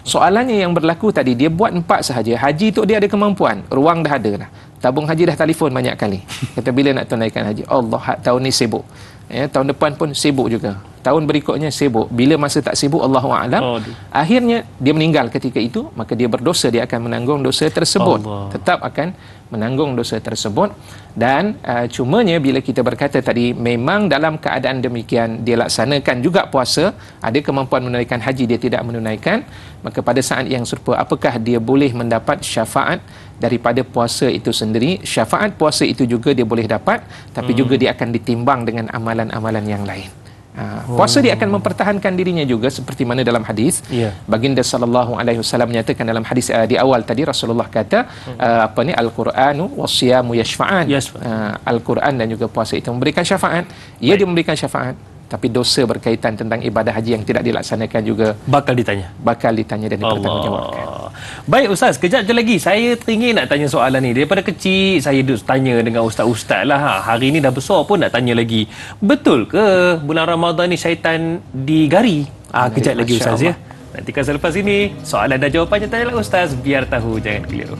Soalannya yang berlaku tadi, dia buat 4 sahaja. Haji tu dia ada kemampuan, ruang dah ada dah. Tabung haji dah telefon banyak kali. Kata bila nak tunaikan haji. Allah, tahun ni sibuk. Ya, tahun depan pun sibuk juga. Tahun berikutnya sibuk. Bila masa tak sibuk, Allahu a'lam. Akhirnya dia meninggal ketika itu, maka dia berdosa, dia akan menanggung dosa tersebut. Tetap akan menanggung dosa tersebut. Dan cumanya bila kita berkata tadi, memang dalam keadaan demikian dia laksanakan juga puasa, ada kemampuan menunaikan haji, dia tidak menunaikan, maka pada saat yang serupa, apakah dia boleh mendapat syafaat daripada puasa itu sendiri? Syafaat puasa itu juga dia boleh dapat, tapi juga dia akan ditimbang dengan amalan-amalan yang lain. Puasa dia akan mempertahankan dirinya juga seperti mana dalam hadis baginda sallallahu alaihi wasallam menyatakan dalam hadis di awal tadi, Rasulullah kata al-Qur'anu was-siyamu yashfa'an. Al-Quran dan juga puasa itu memberikan syafaat. Dia memberikan syafaat, tapi dosa berkaitan tentang ibadah haji yang tidak dilaksanakan juga bakal ditanya dan dipertanggungjawabkan. Baik Ustaz, kejap je lagi saya teringin nak tanya soalan ni. Daripada kecil saya duduk tanya dengan ustaz-ustaz lah. Hari ni dah besar pun nak tanya lagi. Betul ke bulan Ramadan ni syaitan digari? Kejap lagi Ustaz ya. Nantikan selepas ini soalan dan jawapannya tanyalah Ustaz, biar tahu jangan keliru.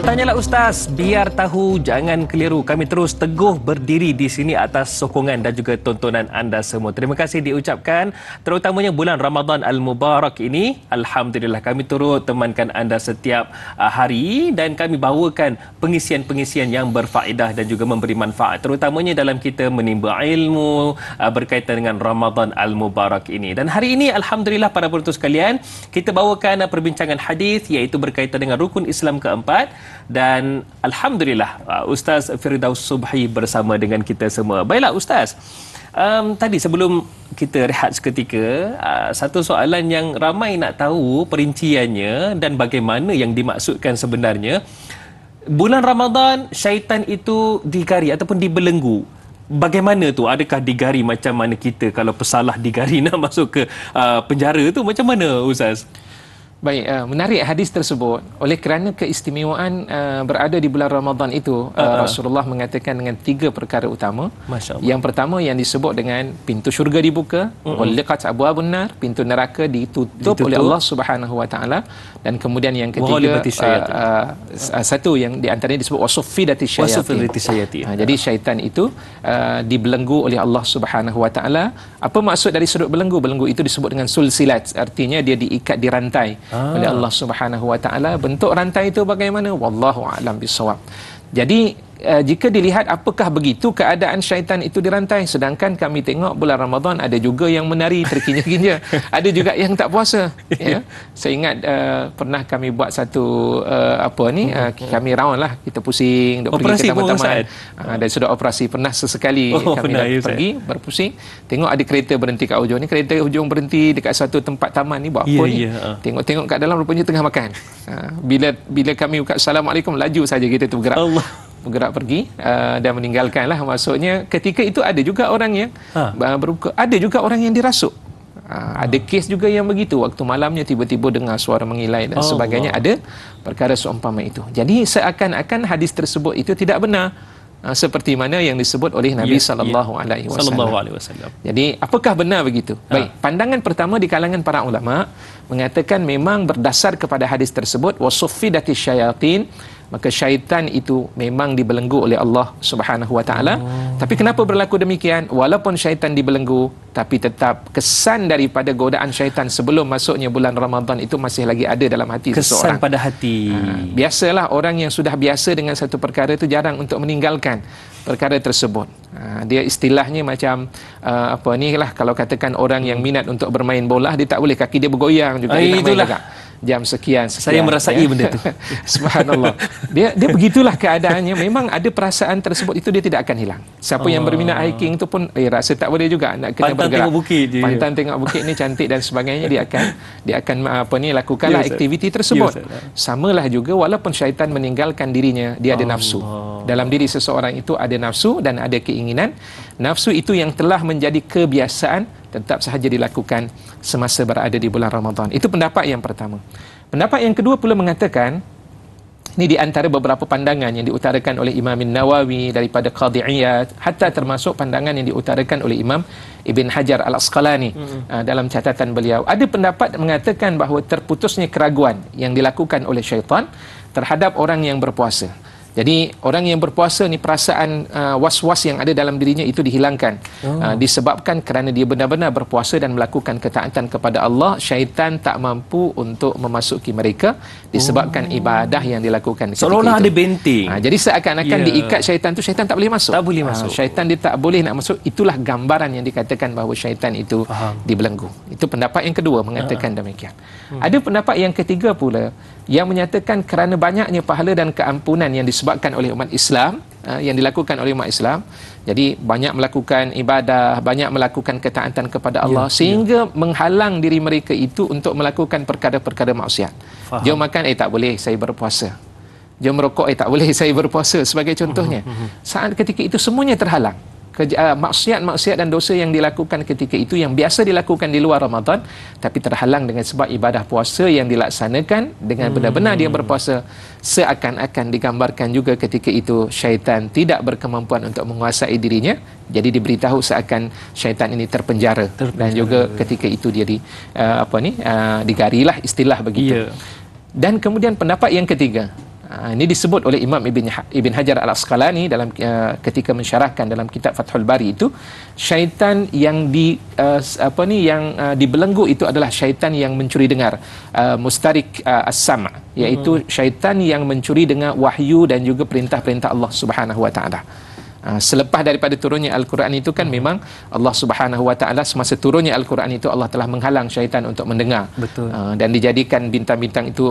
Tanyalah Ustaz, biar tahu jangan keliru. Kami terus teguh berdiri di sini atas sokongan dan juga tontonan anda semua. Terima kasih diucapkan, terutamanya bulan Ramadan Al-Mubarak ini. Alhamdulillah kami turut temankan anda setiap hari dan kami bawakan pengisian-pengisian yang berfaedah dan juga memberi manfaat, terutamanya dalam kita menimba ilmu berkaitan dengan Ramadan Al-Mubarak ini. Dan hari ini Alhamdulillah para penonton sekalian, kita bawakan perbincangan hadis iaitu berkaitan dengan rukun Islam keempat. Dan Alhamdulillah Ustaz Firdaus Subhi bersama dengan kita semua. Baiklah Ustaz, tadi sebelum kita rehat seketika, satu soalan yang ramai nak tahu perinciannya dan bagaimana yang dimaksudkan sebenarnya. Bulan Ramadan syaitan itu digari ataupun dibelenggu. Bagaimana tu? Adakah digari macam mana kita kalau pesalah digari nak masuk ke penjara tu, macam mana Ustaz? Baik, menarik hadis tersebut. Oleh kerana keistimewaan berada di bulan Ramadan itu, Rasulullah mengatakan dengan 3 perkara utama. Yang pertama yang disebut dengan pintu syurga dibuka, waliqat abwabun nar, pintu neraka ditutup oleh Allah Subhanahu wa taala, dan kemudian yang ketiga satu yang di antaranya disebut wasuffidatis syayatin. Jadi syaitan itu dibelenggu oleh Allah Subhanahu wa taala. Apa maksud dari sudut belenggu? Belenggu itu disebut dengan sulsilat, artinya dia diikat di rantai oleh Allah Subhanahu wa taala. Bentuk rantai itu bagaimana? Wallahu a'lam bissawab. Jadi jika dilihat apakah begitu keadaan syaitan itu dirantai, sedangkan kami tengok bulan Ramadan ada juga yang menari terkinja-kinja, ada juga yang tak puasa ya. Saya ingat pernah kami buat satu kami round lah, kita pusing duk pergi ke taman-taman, dan sudah operasi pernah sesekali kami pergi berpusing, tengok ada kereta berhenti kat ujung ni, kereta ujung berhenti dekat satu tempat taman ni, buat apa ni? Tengok-tengok kat dalam rupanya tengah makan. Bila kami buka Assalamualaikum, laju saja kita tu bergerak pergi dan meninggalkanlah. Maksudnya ketika itu ada juga orang yang berbuka, ada juga orang yang dirasuk. Ada kes juga yang begitu, waktu malamnya tiba-tiba dengar suara mengilai dan sebagainya. Ada perkara seumpama itu. Jadi seakan-akan hadis tersebut itu tidak benar, seperti mana yang disebut oleh Nabi sallallahu alaihi wasallam. Jadi apakah benar begitu? Baik, pandangan pertama di kalangan para ulama mengatakan memang berdasar kepada hadis tersebut, wasuffidatis syayatin, maka syaitan itu memang dibelenggu oleh Allah Subhanahu wa taala. Tapi kenapa berlaku demikian? Walaupun syaitan dibelenggu, tapi tetap kesan daripada godaan syaitan sebelum masuknya bulan Ramadan itu masih lagi ada dalam hati seseorang. Kesan pada hati. Biasalah orang yang sudah biasa dengan satu perkara itu jarang untuk meninggalkan perkara tersebut. Dia istilahnya macam kalau katakan orang yang minat untuk bermain bola, dia tak boleh kaki dia bergoyang juga, dia nak main juga jam sekian. Saya merasai benda tu. Subhanallah. Dia begitulah keadaannya. Memang ada perasaan tersebut itu dia tidak akan hilang. Siapa yang berminat hiking tu pun rasa tak boleh juga nak kena pantang bergerak. Tengok bukit je. Pantang tengok bukit ni cantik dan sebagainya, dia akan lakukanlah aktiviti tersebut. Samalah juga walaupun syaitan meninggalkan dirinya, dia ada nafsu. Dalam diri seseorang itu ada nafsu dan ada keinginan. Nafsu itu yang telah menjadi kebiasaan tetap sahaja dilakukan semasa berada di bulan Ramadan. Itu pendapat yang pertama. Pendapat yang kedua pula mengatakan, ini di antara beberapa pandangan yang diutarakan oleh Imam Nawawi, daripada Qadhi Iyad, hatta termasuk pandangan yang diutarakan oleh Imam Ibn Hajar Al-Asqalani dalam catatan beliau. Ada pendapat mengatakan bahawa terputusnya keraguan yang dilakukan oleh syaitan terhadap orang yang berpuasa. Jadi orang yang berpuasa ni perasaan was-was yang ada dalam dirinya itu dihilangkan, disebabkan kerana dia benar-benar berpuasa dan melakukan ketaatan kepada Allah. Syaitan tak mampu untuk memasuki mereka disebabkan ibadah yang dilakukan. Seolah-olah ada benteng. Jadi seakan-akan diikat syaitan tu, syaitan tak boleh masuk. Tak boleh masuk. Syaitan dia tak boleh nak masuk. Itulah gambaran yang dikatakan bahawa syaitan itu dibelenggu. Itu pendapat yang kedua mengatakan demikian. Ada pendapat yang ketiga pula yang menyatakan kerana banyaknya pahala dan keampunan yang disebut disebabkan oleh umat Islam, yang dilakukan oleh umat Islam. Jadi banyak melakukan ibadah, banyak melakukan ketaatan kepada Allah, sehingga menghalang diri mereka itu untuk melakukan perkara-perkara maksiat. Jom makan, tak boleh, saya berpuasa. Jom merokok, tak boleh, saya berpuasa, sebagai contohnya. Saat ketika itu semuanya terhalang. Maksiat-maksiat dan dosa yang dilakukan ketika itu, yang biasa dilakukan di luar Ramadan, tapi terhalang dengan sebab ibadah puasa yang dilaksanakan dengan benar-benar dia berpuasa. Seakan-akan digambarkan juga ketika itu syaitan tidak berkemampuan untuk menguasai dirinya, jadi diberitahu seakan syaitan ini terpenjara. Dan juga ketika itu dia digarilah, istilah begitu. Dan kemudian pendapat yang ketiga, ini disebut oleh Imam Ibn Hajar Al-Asqalani dalam ketika mensyarahkan dalam kitab Fathul Bari itu, syaitan yang dibelenggu itu adalah syaitan yang mencuri dengar, mustarik as-sam', iaitu syaitan yang mencuri dengar wahyu dan juga perintah-perintah Allah Subhanahu wa taala. Selepas daripada turunnya Al-Quran itu kan memang Allah Subhanahu wa taala, semasa turunnya Al-Quran itu Allah telah menghalang syaitan untuk mendengar. Betul. Dan dijadikan bintang-bintang itu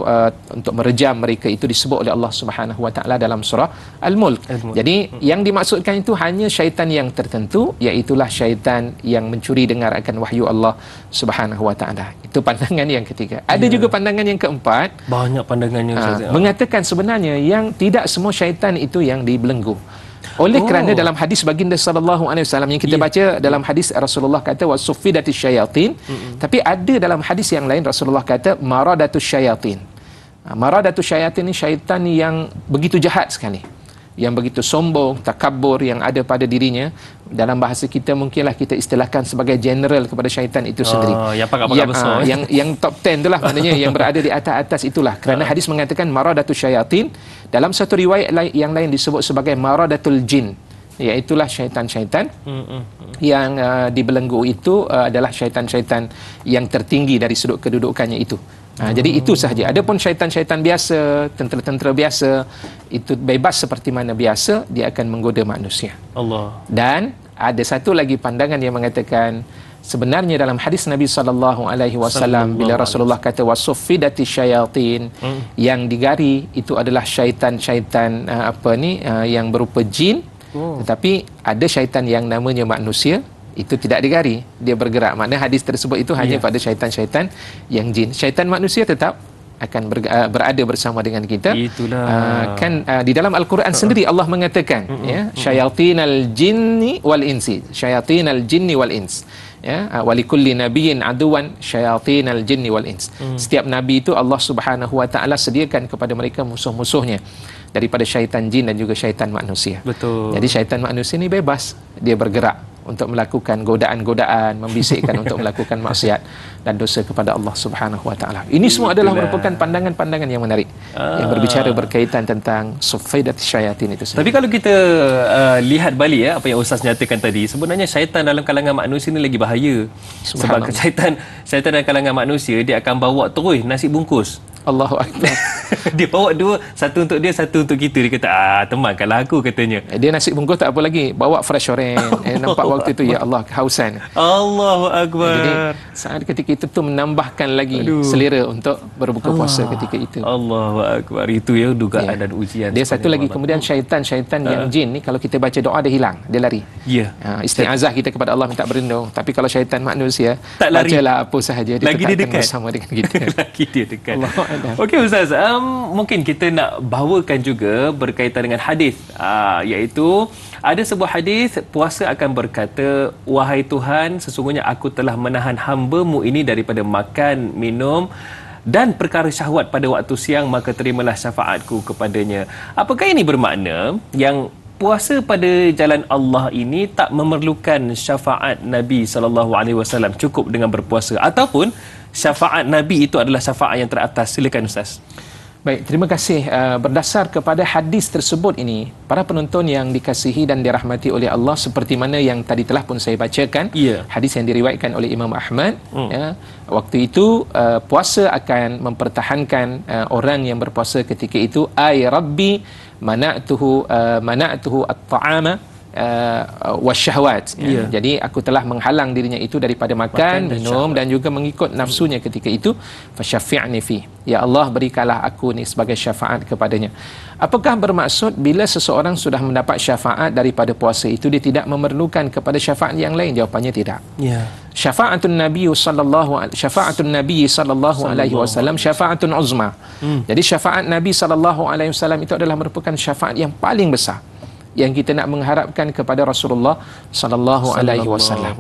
untuk merejam mereka, itu disebut oleh Allah Subhanahu wa taala dalam surah Al-Mulk. Jadi yang dimaksudkan itu hanya syaitan yang tertentu, iaitulah syaitan yang mencuri dengar akan wahyu Allah Subhanahu wa taala. Itu pandangan yang ketiga. Ada juga pandangan yang keempat. Banyak pandangannya, mengatakan sebenarnya yang tidak semua syaitan itu yang dibelenggu. Oleh kerana dalam hadis baginda sallallahu alaihi wasallam yang kita baca, dalam hadis Rasulullah kata wasuffidatis syayatin, tapi ada dalam hadis yang lain Rasulullah kata maradatus syayatin. Maradatus syayatin ni syaitan yang begitu jahat sekali, yang begitu sombong, takabur yang ada pada dirinya. Dalam bahasa kita mungkinlah kita istilahkan sebagai general kepada syaitan itu sendiri. Yang pangkat-pangkat besar. Yang top 10 itulah, maknanya yang berada di atas itulah. Kerana hadis mengatakan maradatus syayatin. Dalam satu riwayat yang lain disebut sebagai maradatul jin, iaitulah syaitan-syaitan yang dibelenggu itu adalah syaitan-syaitan yang tertinggi dari sudut kedudukannya itu. Jadi itu sahaja. Adapun syaitan-syaitan biasa, tentera-tentera biasa, itu bebas seperti mana biasa, dia akan menggoda manusia. Allah. Dan ada satu lagi pandangan yang mengatakan sebenarnya dalam hadis Nabi sallallahu alaihi wasallam bila Rasulullah kata wasuffidati syayatin, yang digari itu adalah syaitan-syaitan yang berupa jin. Tetapi ada syaitan yang namanya manusia, itu tidak digari, dia bergerak. Maknanya hadis tersebut itu hanya pada syaitan-syaitan yang jin. Syaitan manusia tetap akan berada bersama dengan kita. Itulah. Di dalam Al-Quran sendiri Allah mengatakan syayatinal jinni wal insi, syayatinal jinni wal ins, walikulli nabiyyin aduwan syayatinal jinni wal ins. Setiap nabi itu Allah Subhanahu wa taala sediakan kepada mereka musuh-musuhnya daripada syaitan jin dan juga syaitan manusia. Betul. Jadi syaitan manusia ni bebas, dia bergerak untuk melakukan godaan-godaan, membisikkan untuk melakukan maksiat dan dosa kepada Allah Subhanahu wa taala. Ini semua adalah merupakan pandangan-pandangan yang menarik yang berbicara berkaitan tentang suffidat syayatin itu sendiri. Tapi kalau kita lihat balik apa yang Ustaz nyatakan tadi, sebenarnya syaitan dalam kalangan manusia ni lagi bahaya. Sebab syaitan dalam kalangan manusia dia akan bawa terus nasi bungkus. Allahu Akbar. Dia bawa dua, satu untuk dia, satu untuk kita. Dia kata, temankanlah aku, katanya. Dia nasi bungkus tak apa lagi, bawa fresh orange. Nampak waktu itu, ya Allah, kehausan. Allahu Akbar. Jadi saat ketika itu tu menambahkan lagi selera untuk berbuka puasa ketika itu. Allahu Akbar. Itu ya dugaan dan ujian. Dia satu lagi, kemudian syaitan-syaitan yang jin ni, kalau kita baca doa dia hilang, dia lari. Isti'azah kita kepada Allah minta berlindung. Tapi kalau syaitan manusia, tak lari. Bacalah apa sahaja, dia lagi tetap dia dekat bersama dengan kita. Lagi dia dekat. Allah. Okey Ustaz, mungkin kita nak bawakan juga berkaitan dengan hadis, iaitu ada sebuah hadis, puasa akan berkata, wahai Tuhan, sesungguhnya aku telah menahan hamba-Mu ini daripada makan, minum dan perkara syahwat pada waktu siang, maka terimalah syafaatku kepadanya. Apakah ini bermakna yang puasa pada jalan Allah ini tak memerlukan syafaat Nabi SAW, cukup dengan berpuasa, ataupun syafaat Nabi itu adalah syafaat yang teratas? Silakan Ustaz. Baik, terima kasih. Berdasar kepada hadis tersebut ini, para penonton yang dikasihi dan dirahmati oleh Allah, seperti mana yang tadi telah pun saya bacakan, hadis yang diriwayatkan oleh Imam Ahmad, waktu itu puasa akan mempertahankan orang yang berpuasa ketika itu. Ay Rabbi mana'tuhu at-ta'ama wasyahwat, ya. Jadi aku telah menghalang dirinya itu daripada makan, minum dan juga mengikut nafsunya ketika itu. Fasyafi'ni fi, ya Allah berikanlah aku ni sebagai syafaat kepadanya. Apakah bermaksud bila seseorang sudah mendapat syafaat daripada puasa itu dia tidak memerlukan kepada syafaat yang lain? Jawapannya tidak. Ya. Syafa'atun Nabi sallallahu alaihi wasallam syafa'atun uzma. Jadi syafaat Nabi sallallahu alaihi wasallam itu adalah merupakan syafaat yang paling besar yang kita nak mengharapkan kepada Rasulullah sallallahu alaihi wasallam.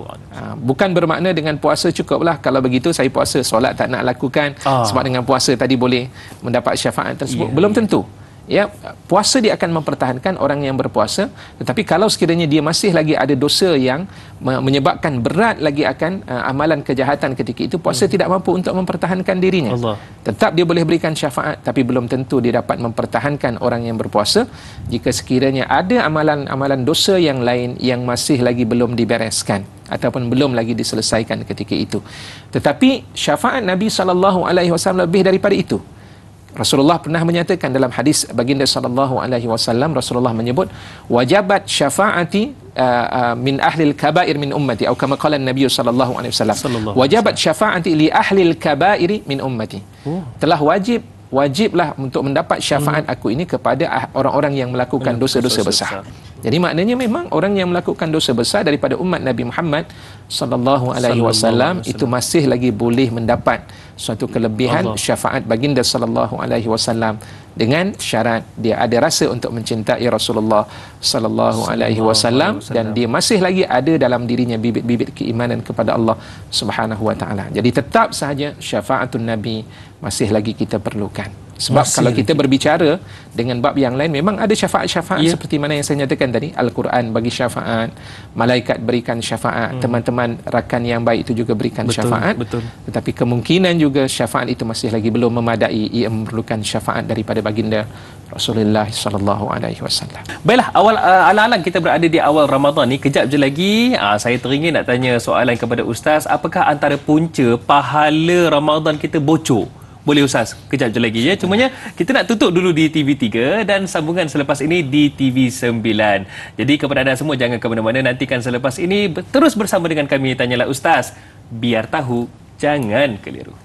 Bukan bermakna dengan puasa cukuplah, kalau begitu saya puasa, solat tak nak lakukan sebab dengan puasa tadi boleh mendapat syafaat tersebut. Belum tentu. Ya, puasa dia akan mempertahankan orang yang berpuasa, tetapi kalau sekiranya dia masih lagi ada dosa yang menyebabkan berat lagi akan amalan kejahatan ketika itu, puasa tidak mampu untuk mempertahankan dirinya. Tetap dia boleh berikan syafaat, tapi belum tentu dia dapat mempertahankan orang yang berpuasa jika sekiranya ada amalan-amalan dosa yang lain yang masih lagi belum dibereskan ataupun belum lagi diselesaikan ketika itu. Tetapi syafaat Nabi SAW lebih daripada itu. Rasulullah pernah menyatakan dalam hadis baginda sallallahu alaihi wasallam, Rasulullah menyebut wajabat syafaati min ahli al-kaba'ir min ummati, atau kama qala Nabi sallallahu alaihi wasallam, wajabat syafaati li ahli al-kaba'ir min ummati. Telah wajiblah untuk mendapat syafaat aku ini kepada orang-orang yang melakukan dosa-dosa besar. Jadi maknanya memang orang yang melakukan dosa besar daripada umat Nabi Muhammad sallallahu alaihi wasallam itu masih lagi boleh mendapat suatu kelebihan syafaat baginda sallallahu alaihi wasallam, dengan syarat dia ada rasa untuk mencintai Rasulullah sallallahu alaihi wasallam dan dia masih lagi ada dalam dirinya bibit-bibit keimanan kepada Allah Subhanahu wa taala. Jadi tetap sahaja syafaatun Nabi masih lagi kita perlukan. Sebab kalau kita berbicara dengan bab yang lain, memang ada syafaat-syafaat seperti mana yang saya nyatakan tadi. Al-Quran bagi syafaat, malaikat berikan syafaat, teman-teman rakan yang baik itu juga berikan syafaat. Tetapi kemungkinan juga syafaat itu masih lagi belum memadai. Ia memerlukan syafaat daripada baginda Rasulullah sallallahu alaihi wasallam. Baiklah, ala-ala kita berada di awal Ramadan ni, kejap je lagi saya teringin nak tanya soalan kepada Ustaz. Apakah antara punca pahala Ramadan kita bocor? Boleh Ustaz, kejap je lagi ya. Cumanya kita nak tutup dulu di TV3 dan sambungan selepas ini di TV9. Jadi kepada anda semua jangan ke mana-mana, nantikan selepas ini terus bersama dengan kami Tanyalah Ustaz. Biar tahu, jangan keliru.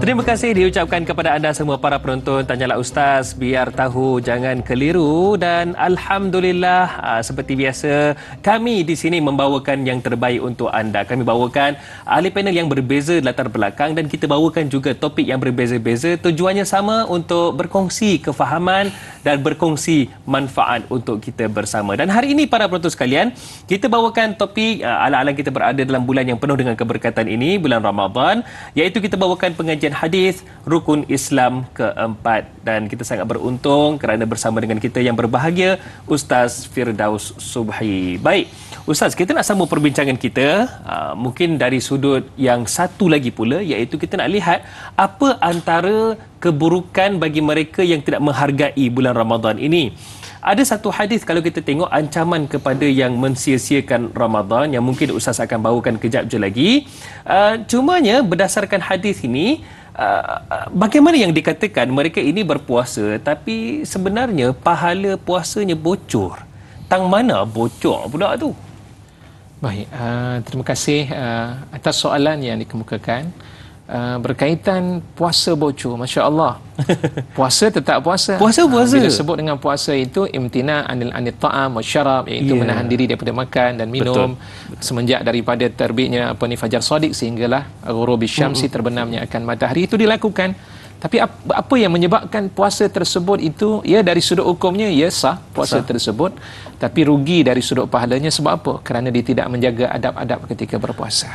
Terima kasih diucapkan kepada anda semua para penonton Tanyalah Ustaz, biar tahu jangan keliru. Dan alhamdulillah seperti biasa kami di sini membawakan yang terbaik untuk anda. Kami bawakan ahli panel yang berbeza latar belakang dan kita bawakan juga topik yang berbeza-beza. Tujuannya sama, untuk berkongsi kefahaman dan berkongsi manfaat untuk kita bersama. Dan hari ini para penonton sekalian, kita bawakan topik ala-ala kita berada dalam bulan yang penuh dengan keberkatan ini, bulan Ramadan, iaitu kita bawakan pengajian hadis rukun Islam keempat. Dan kita sangat beruntung kerana bersama dengan kita yang berbahagia Ustaz Firdaus Subhi. Baik Ustaz, kita nak sambung perbincangan kita mungkin dari sudut yang satu lagi pula, iaitu kita nak lihat apa antara keburukan bagi mereka yang tidak menghargai bulan Ramadan ini. Ada satu hadis kalau kita tengok ancaman kepada yang mensia-siakan Ramadan, yang mungkin Ustaz akan bawakan kejap je lagi. Cumanya berdasarkan hadis ini, bagaimana yang dikatakan mereka ini berpuasa tapi sebenarnya pahala puasanya bocor. Tang mana bocor pula tu? Baik, terima kasih atas soalan yang dikemukakan. Berkaitan puasa bocor, Masya Allah. Puasa tetap puasa. Puasa. Bila sebut dengan puasa itu imtina anil ta'am wa syarab, iaitu menahan diri daripada makan dan minum. Semenjak daripada terbitnya fajar shadiq sehinggalah ghurubis syamsi, terbenamnya akan matahari, itu dilakukan. Tapi apa yang menyebabkan puasa tersebut itu, ya dari sudut hukumnya ya sah puasa tersebut, tapi rugi dari sudut pahalanya. Sebab apa? Kerana dia tidak menjaga adab-adab ketika berpuasa.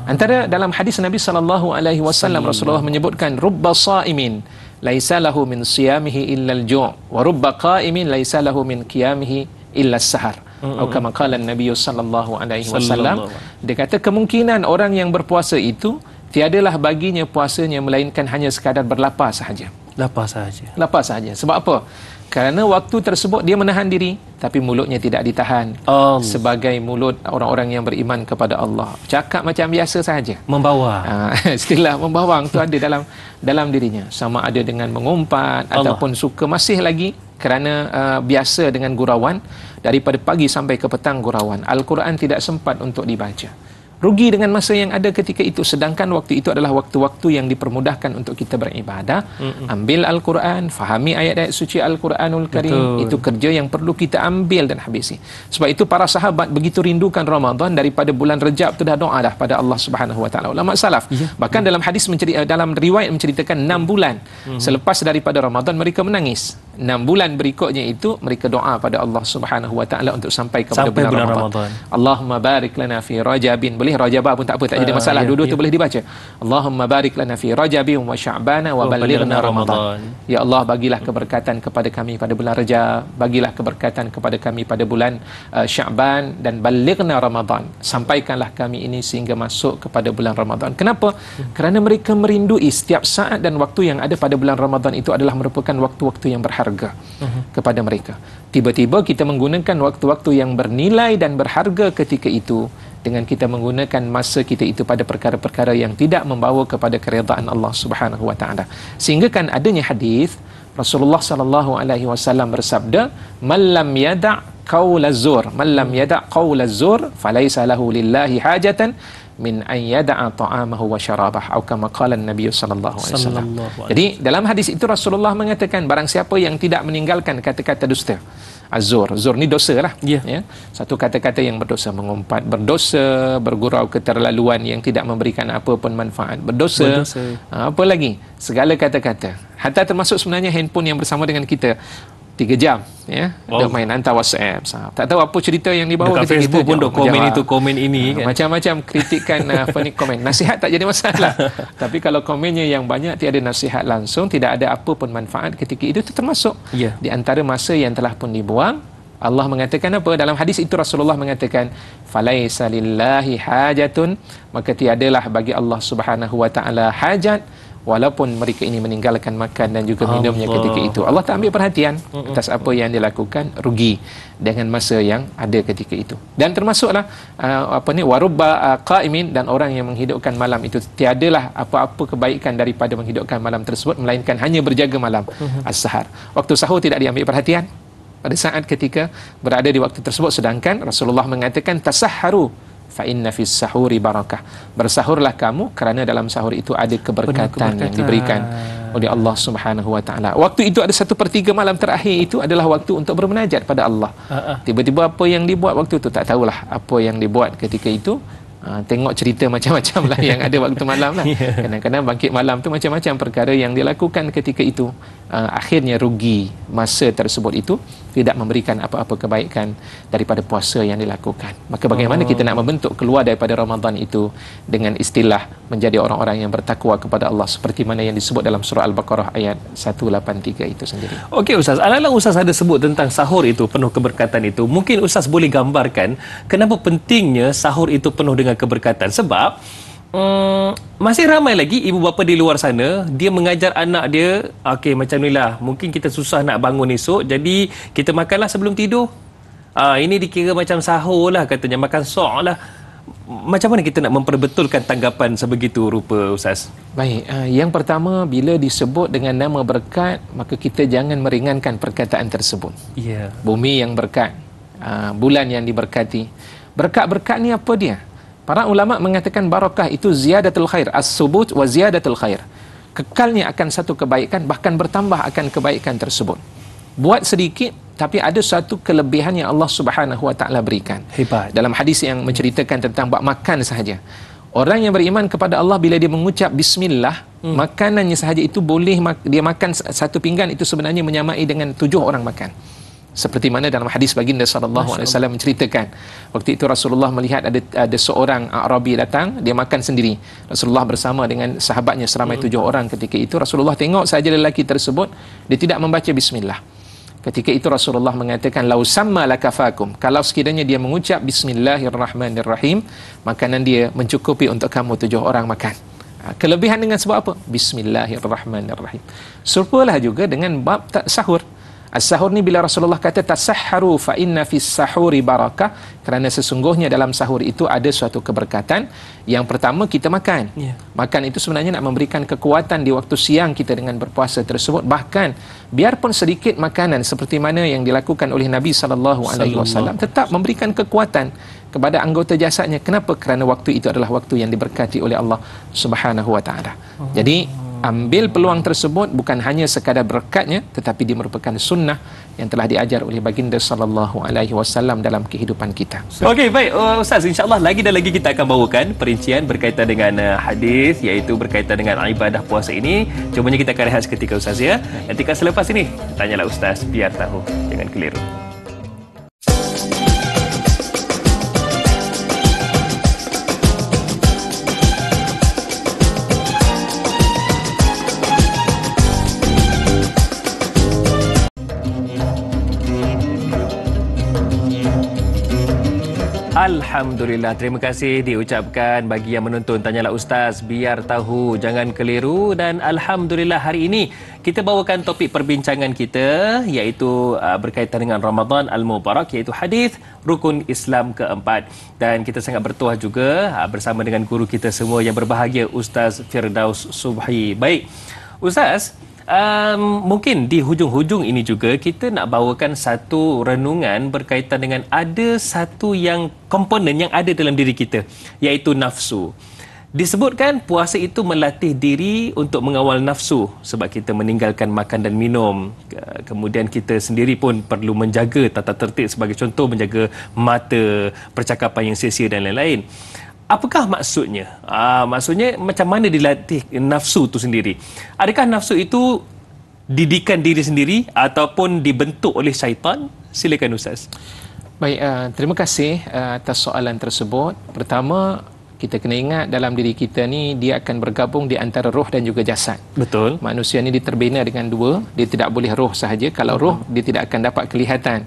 Antara dalam hadis Nabi sallallahu alaihi wasallam, Rasulullah menyebutkan rubba shaimin laisa lahu min siyamihi illa al-ju' wa rubba qa'imin laisa lahu min qiyamihi illa as-sahar. Atau kama qala Nabi sallallahu alaihi wasallam, dia kata kemungkinan orang yang berpuasa itu tiadalah baginya puasanya melainkan hanya sekadar berlapar sahaja. Lapar saja. Lapar saja. Sebab apa? Kerana waktu tersebut dia menahan diri, tapi mulutnya tidak ditahan. Sebagai mulut orang-orang yang beriman kepada Allah. Cakap macam biasa saja. Membawa. Istilah membawang tu ada dalam dirinya. Sama ada dengan mengumpat ataupun suka masih lagi kerana biasa dengan gurauan, daripada pagi sampai ke petang gurauan. Al-Quran tidak sempat untuk dibaca. Rugi dengan masa yang ada ketika itu, sedangkan waktu itu adalah waktu-waktu yang dipermudahkan untuk kita beribadah. Ambil Al-Quran, fahami ayat-ayat suci Al-Quranul Karim. Betul. Itu kerja yang perlu kita ambil dan habisi. Sebab itu para sahabat begitu rindukan Ramadan, daripada bulan Rejab tu dah doa dah pada Allah Subhanahu Wa Taala. Ulama salaf bahkan dalam hadis dalam riwayat menceritakan 6 bulan selepas daripada Ramadan mereka menangis. 6 bulan berikutnya itu mereka doa pada Allah Subhanahu Wa Taala untuk sampai kepada bulan Ramadan. Allahumma barik lana fi Rajabin. Boleh Rajabah pun tak apa, tak jadi masalah. Dua-dua tu boleh dibaca. Allahumma barik lana fi Rajabin wa Sya'bana wa ballighna Ramadan. Ya Allah, bagilah keberkatan kepada kami pada bulan Rajab, bagilah keberkatan kepada kami pada bulan Sya'ban, dan ballighna Ramadan. Sampaikanlah kami ini sehingga masuk kepada bulan Ramadan. Kenapa? Kerana mereka merindui setiap saat dan waktu yang ada pada bulan Ramadan itu adalah merupakan waktu-waktu yang berharga kepada mereka. Tiba-tiba kita menggunakan waktu-waktu yang bernilai dan berharga ketika itu dengan kita menggunakan masa kita itu pada perkara-perkara yang tidak membawa kepada keredaan Allah Subhanahu Wa Taala. Sehingga kan adanya hadis Rasulullah sallallahu alaihi wasallam bersabda, "Man lam yada' qaul az-zur, man lam yada' qaul az-zur, falaysa lahu lillahi hajatan min an yada'a ta'amahu wa syarabah." Atau kama qala Nabi sallallahu alaihi wasallam. Jadi dalam hadis itu Rasulullah mengatakan, barang siapa yang tidak meninggalkan kata-kata dusta, azur, zur ni dosa lah, ya. Satu kata-kata yang berdosa, mengumpat berdosa, bergurau keterlaluan yang tidak memberikan apa pun manfaat berdosa. Apa lagi, segala kata-kata, hatta termasuk sebenarnya handphone yang bersama dengan kita 3 jam, ya, duk main hantar WhatsApp, tak tahu apa cerita yang dibawa dekat Facebook pun duk komen itu komen ini kan. Macam-macam kritikan komen. Nasihat tak jadi masalah. Tapi kalau komennya yang banyak tiada nasihat langsung, tidak ada apa pun manfaat ketika itu termasuk di antara masa yang telah pun dibuang. Allah mengatakan apa dalam hadis itu? Rasulullah mengatakan, falaisa lillahi hajatun, maka tiadalah bagi Allah Subhanahu Wa Taala hajat walaupun mereka ini meninggalkan makan dan juga minumnya ketika itu. Allah tak ambil perhatian atas apa yang dilakukan, rugi dengan masa yang ada ketika itu. Dan termasuklah warubba qaimin, dan orang yang menghidupkan malam itu tiadalah apa-apa kebaikan daripada menghidupkan malam tersebut melainkan hanya berjaga malam as-sahar. Waktu sahur tidak diambil perhatian pada saat ketika berada di waktu tersebut, sedangkan Rasulullah mengatakan tasahharu fa inna fis sahuri barakah. Bersahurlah kamu kerana dalam sahur itu ada keberkatan yang diberikan oleh Allah Subhanahu Wa Taala. Waktu itu ada 1/3 malam terakhir itu adalah waktu untuk bermunajat pada Allah. Tiba-tiba apa yang dibuat waktu itu tak tahulah apa yang dibuat ketika itu. Tengok cerita macam-macam lah yang ada waktu malam lah. Kadang-kadang bangkit malam tu macam-macam perkara yang dilakukan ketika itu. Akhirnya rugi masa tersebut itu, tidak memberikan apa-apa kebaikan daripada puasa yang dilakukan. Maka bagaimana kita nak membentuk keluar daripada Ramadan itu dengan istilah menjadi orang-orang yang bertakwa kepada Allah, seperti mana yang disebut dalam surah Al-Baqarah ayat 183 itu sendiri. Okey Ustaz, ala-ala Ustaz ada sebut tentang sahur itu penuh keberkatan itu. Mungkin Ustaz boleh gambarkan kenapa pentingnya sahur itu penuh dengan keberkatan? Sebab masih ramai lagi ibu bapa di luar sana, dia mengajar anak dia, okey macam inilah, mungkin kita susah nak bangun esok, jadi kita makanlah sebelum tidur. Ini dikira macam sahur lah katanya, makan sok lah. Macam mana kita nak memperbetulkan tanggapan sebegitu rupa Ustaz? Baik, yang pertama, bila disebut dengan nama berkat, maka kita jangan meringankan perkataan tersebut. Bumi yang berkat, bulan yang diberkati. Berkat-berkat ni apa dia? Para ulama mengatakan barakah itu ziyadatul khair, as-subut wa ziyadatul khair. Kekalnya akan satu kebaikan, bahkan bertambah akan kebaikan tersebut. Buat sedikit tapi ada satu kelebihan yang Allah Subhanahu Wa Taala berikan. Hebat. Dalam hadis yang menceritakan tentang bab makan sahaja. Orang yang beriman kepada Allah bila dia mengucap bismillah, makanannya sahaja itu boleh dia makan satu pinggan itu sebenarnya menyamai dengan 7 orang makan. Seperti mana dalam hadis baginda sallallahu alaihi wasallam menceritakan, waktu itu Rasulullah melihat ada seorang Arabi datang, dia makan sendiri. Rasulullah bersama dengan sahabatnya seramai 7 orang ketika itu. Rasulullah tengok saja lelaki tersebut, dia tidak membaca bismillah. Ketika itu Rasulullah mengatakan, lau samma lakafakum, kalau sekiranya dia mengucap bismillahirrahmanirrahim, makanan dia mencukupi untuk kamu 7 orang makan. Kelebihan dengan sebab apa? Bismillahirrahmanirrahim. Serupalah juga dengan bab sahur. As-sahur ni bila Rasulullah kata tasahharu fa inna fis sahuri barakah, kerana sesungguhnya dalam sahur itu ada suatu keberkatan. Yang pertama, kita makan. Makan itu sebenarnya nak memberikan kekuatan di waktu siang kita dengan berpuasa tersebut. Bahkan biarpun sedikit makanan seperti mana yang dilakukan oleh Nabi SAW tetap memberikan kekuatan kepada anggota jasadnya. Kenapa? Kerana waktu itu adalah waktu yang diberkati oleh Allah Subhanahu wa taala. Jadi ambil peluang tersebut, bukan hanya sekadar berkatnya, tetapi dia merupakan sunnah yang telah diajar oleh baginda sallallahu alaihi wasallam dalam kehidupan kita. Okey, baik Ustaz, insya-Allah lagi dan lagi kita akan bawakan perincian berkaitan dengan hadis, iaitu berkaitan dengan ibadah puasa ini. Cumanya kita akan rehat seketika Ustaz ya. Nanti selepas ini tanyalah Ustaz biar tahu, jangan keliru. Alhamdulillah, terima kasih diucapkan bagi yang menonton Tanyalah Ustaz biar tahu, jangan keliru. Dan Alhamdulillah hari ini kita bawakan topik perbincangan kita, iaitu berkaitan dengan Ramadan Al-Mubarak, iaitu hadis rukun Islam keempat. Dan kita sangat bertuah juga bersama dengan guru kita semua yang berbahagia, Ustaz Firdaus Subhi. Baik Ustaz, mungkin di hujung-hujung ini juga kita nak bawakan satu renungan berkaitan dengan ada satu yang komponen yang ada dalam diri kita, iaitu nafsu. Disebutkan puasa itu melatih diri untuk mengawal nafsu, sebab kita meninggalkan makan dan minum. Kemudian kita sendiri pun perlu menjaga tata tertib, sebagai contoh menjaga mata, percakapan yang sia-sia dan lain-lain. Apakah maksudnya? Maksudnya macam mana dilatih nafsu itu sendiri? Adakah nafsu itu didikan diri sendiri ataupun dibentuk oleh syaitan? Silakan Ustaz. Baik, terima kasih atas soalan tersebut. Pertama, kita kena ingat dalam diri kita ni dia akan bergabung di antara roh dan juga jasad. Betul. Manusia ni diterbina dengan dua. Dia tidak boleh roh sahaja. Kalau roh, dia tidak akan dapat kelihatan.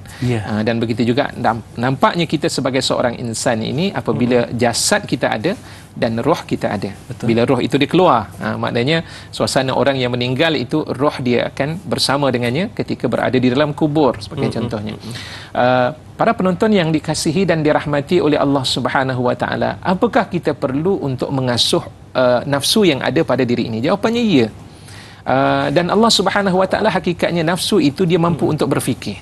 Dan begitu juga nampaknya kita sebagai seorang insan ini apabila jasad kita ada dan roh kita ada. Betul. Bila roh itu dia keluar, maknanya suasana orang yang meninggal itu roh dia akan bersama dengannya ketika berada di dalam kubur sebagai contohnya. Para penonton yang dikasihi dan dirahmati oleh Allah Subhanahu wa taala, apakah kita perlu untuk mengasuh nafsu yang ada pada diri ini? Jawapannya ya. Dan Allah Subhanahu wa taala hakikatnya nafsu itu dia mampu untuk berfikir.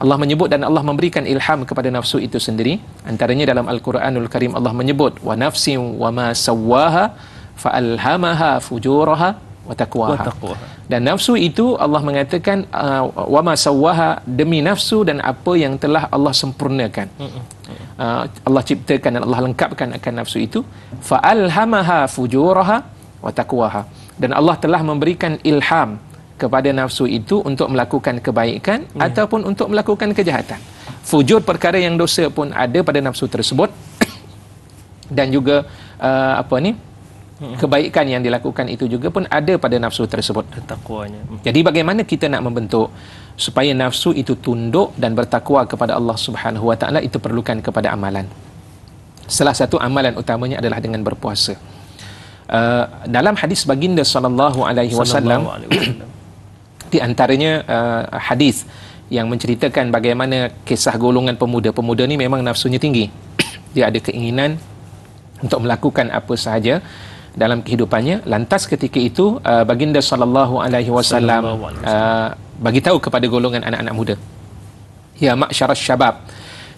Allah menyebut dan Allah memberikan ilham kepada nafsu itu sendiri. Antaranya dalam Al-Quranul Karim Allah menyebut wa nafsin wa ma sawwaha fa alhamaha fujuraha wa taqwaha. Dan nafsu itu Allah mengatakan wa ma sawwaha, demi nafsu dan apa yang telah Allah sempurnakan. Allah ciptakan dan Allah lengkapkan akan nafsu itu. Fa alhamaha fujuraha wa taqwaha. Dan Allah telah memberikan ilham kepada nafsu itu untuk melakukan kebaikan ataupun untuk melakukan kejahatan. Fujur, perkara yang dosa pun ada pada nafsu tersebut. Dan juga kebaikan yang dilakukan itu juga pun ada pada nafsu tersebut. Takwanya. Jadi bagaimana kita nak membentuk supaya nafsu itu tunduk dan bertakwa kepada Allah Subhanahu wa taala? Itu perlukan kepada amalan. Salah satu amalan utamanya adalah dengan berpuasa. Dalam hadis baginda sallallahu alaihi wasallam, di antaranya hadis yang menceritakan bagaimana kisah golongan pemuda. Pemuda ni memang nafsunya tinggi. Dia ada keinginan untuk melakukan apa sahaja dalam kehidupannya. Lantas ketika itu baginda sallallahu alaihi wasallam bagi tahu kepada golongan anak-anak muda, ya ma'syaras syabab,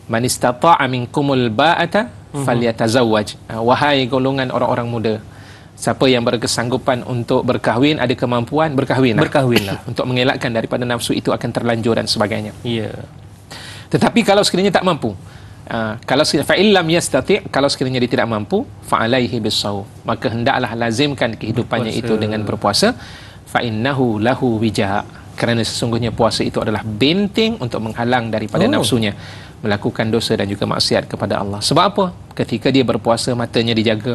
man istata'a minkumul ba'ata falyatazawwaj. Wahai golongan orang-orang muda, siapa yang berkesanggupan untuk berkahwin, ada kemampuan, berkahwinlah. Untuk mengelakkan daripada nafsu itu akan terlanjur dan sebagainya. Tetapi kalau sekiranya tak mampu, kalau fa'illam yastati', kalau sekiranya dia tidak mampu, fa'alaihi bis-shaum, maka hendaklah lazimkan kehidupannya itu dengan berpuasa. Fa'innahu lahu wija', kerana sesungguhnya puasa itu adalah benteng untuk menghalang daripada nafsunya melakukan dosa dan juga maksiat kepada Allah. Sebab apa? Ketika dia berpuasa, matanya dijaga.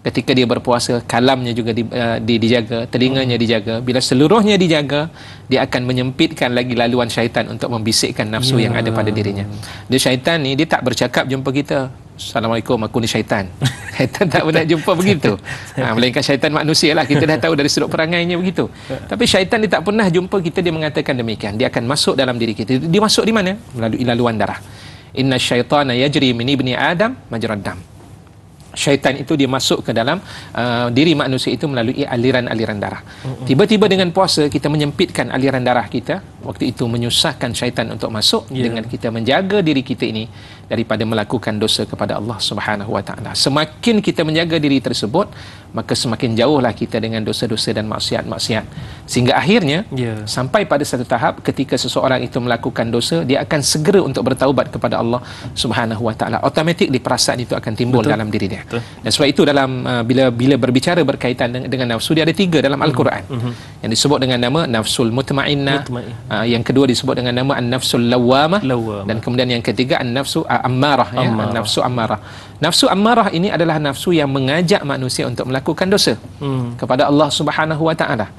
Ketika dia berpuasa, kalamnya juga dijaga, telinganya dijaga. Bila seluruhnya dijaga, dia akan menyempitkan lagi laluan syaitan untuk membisikkan nafsu yang ada pada dirinya. Dia syaitan ni, dia tak bercakap jumpa kita. Assalamualaikum, aku ni syaitan. Syaitan tak pernah jumpa begitu. Melainkan syaitan manusia lah. Kita dah tahu dari sudut perangainya begitu. Tapi syaitan dia tak pernah jumpa kita, dia mengatakan demikian. Dia akan masuk dalam diri kita. Dia masuk di mana? Melalui laluan darah. Inna syaitana yajri min ibni Adam majrad dam. Syaitan itu dia masuk ke dalam diri manusia itu melalui aliran-aliran darah. Tiba-tiba dengan puasa kita menyempitkan aliran darah kita. Waktu itu menyusahkan syaitan untuk masuk dengan kita menjaga diri kita ini daripada melakukan dosa kepada Allah Subhanahu Wa Taala. Semakin kita menjaga diri tersebut, maka semakin jauhlah kita dengan dosa-dosa dan maksiat-maksiat. Sehingga akhirnya sampai pada satu tahap ketika seseorang itu melakukan dosa, dia akan segera untuk bertaubat kepada Allah Subhanahu Wa Taala. Automatik di perasaan itu akan timbul dalam diri dia. Dan sebab itu dalam bila berbicara berkaitan dengan nafsu, dia ada 3 dalam Al-Quran. Yang disebut dengan nama nafsul mutmainnah, yang kedua disebut dengan nama an-nafsul lawwamah, dan kemudian yang ketiga an-nafsu ammarah, nafsu ammarah. Nafsu ammarah ini adalah nafsu yang mengajak manusia untuk melakukan dosa kepada Allah Subhanahu Wa Taala.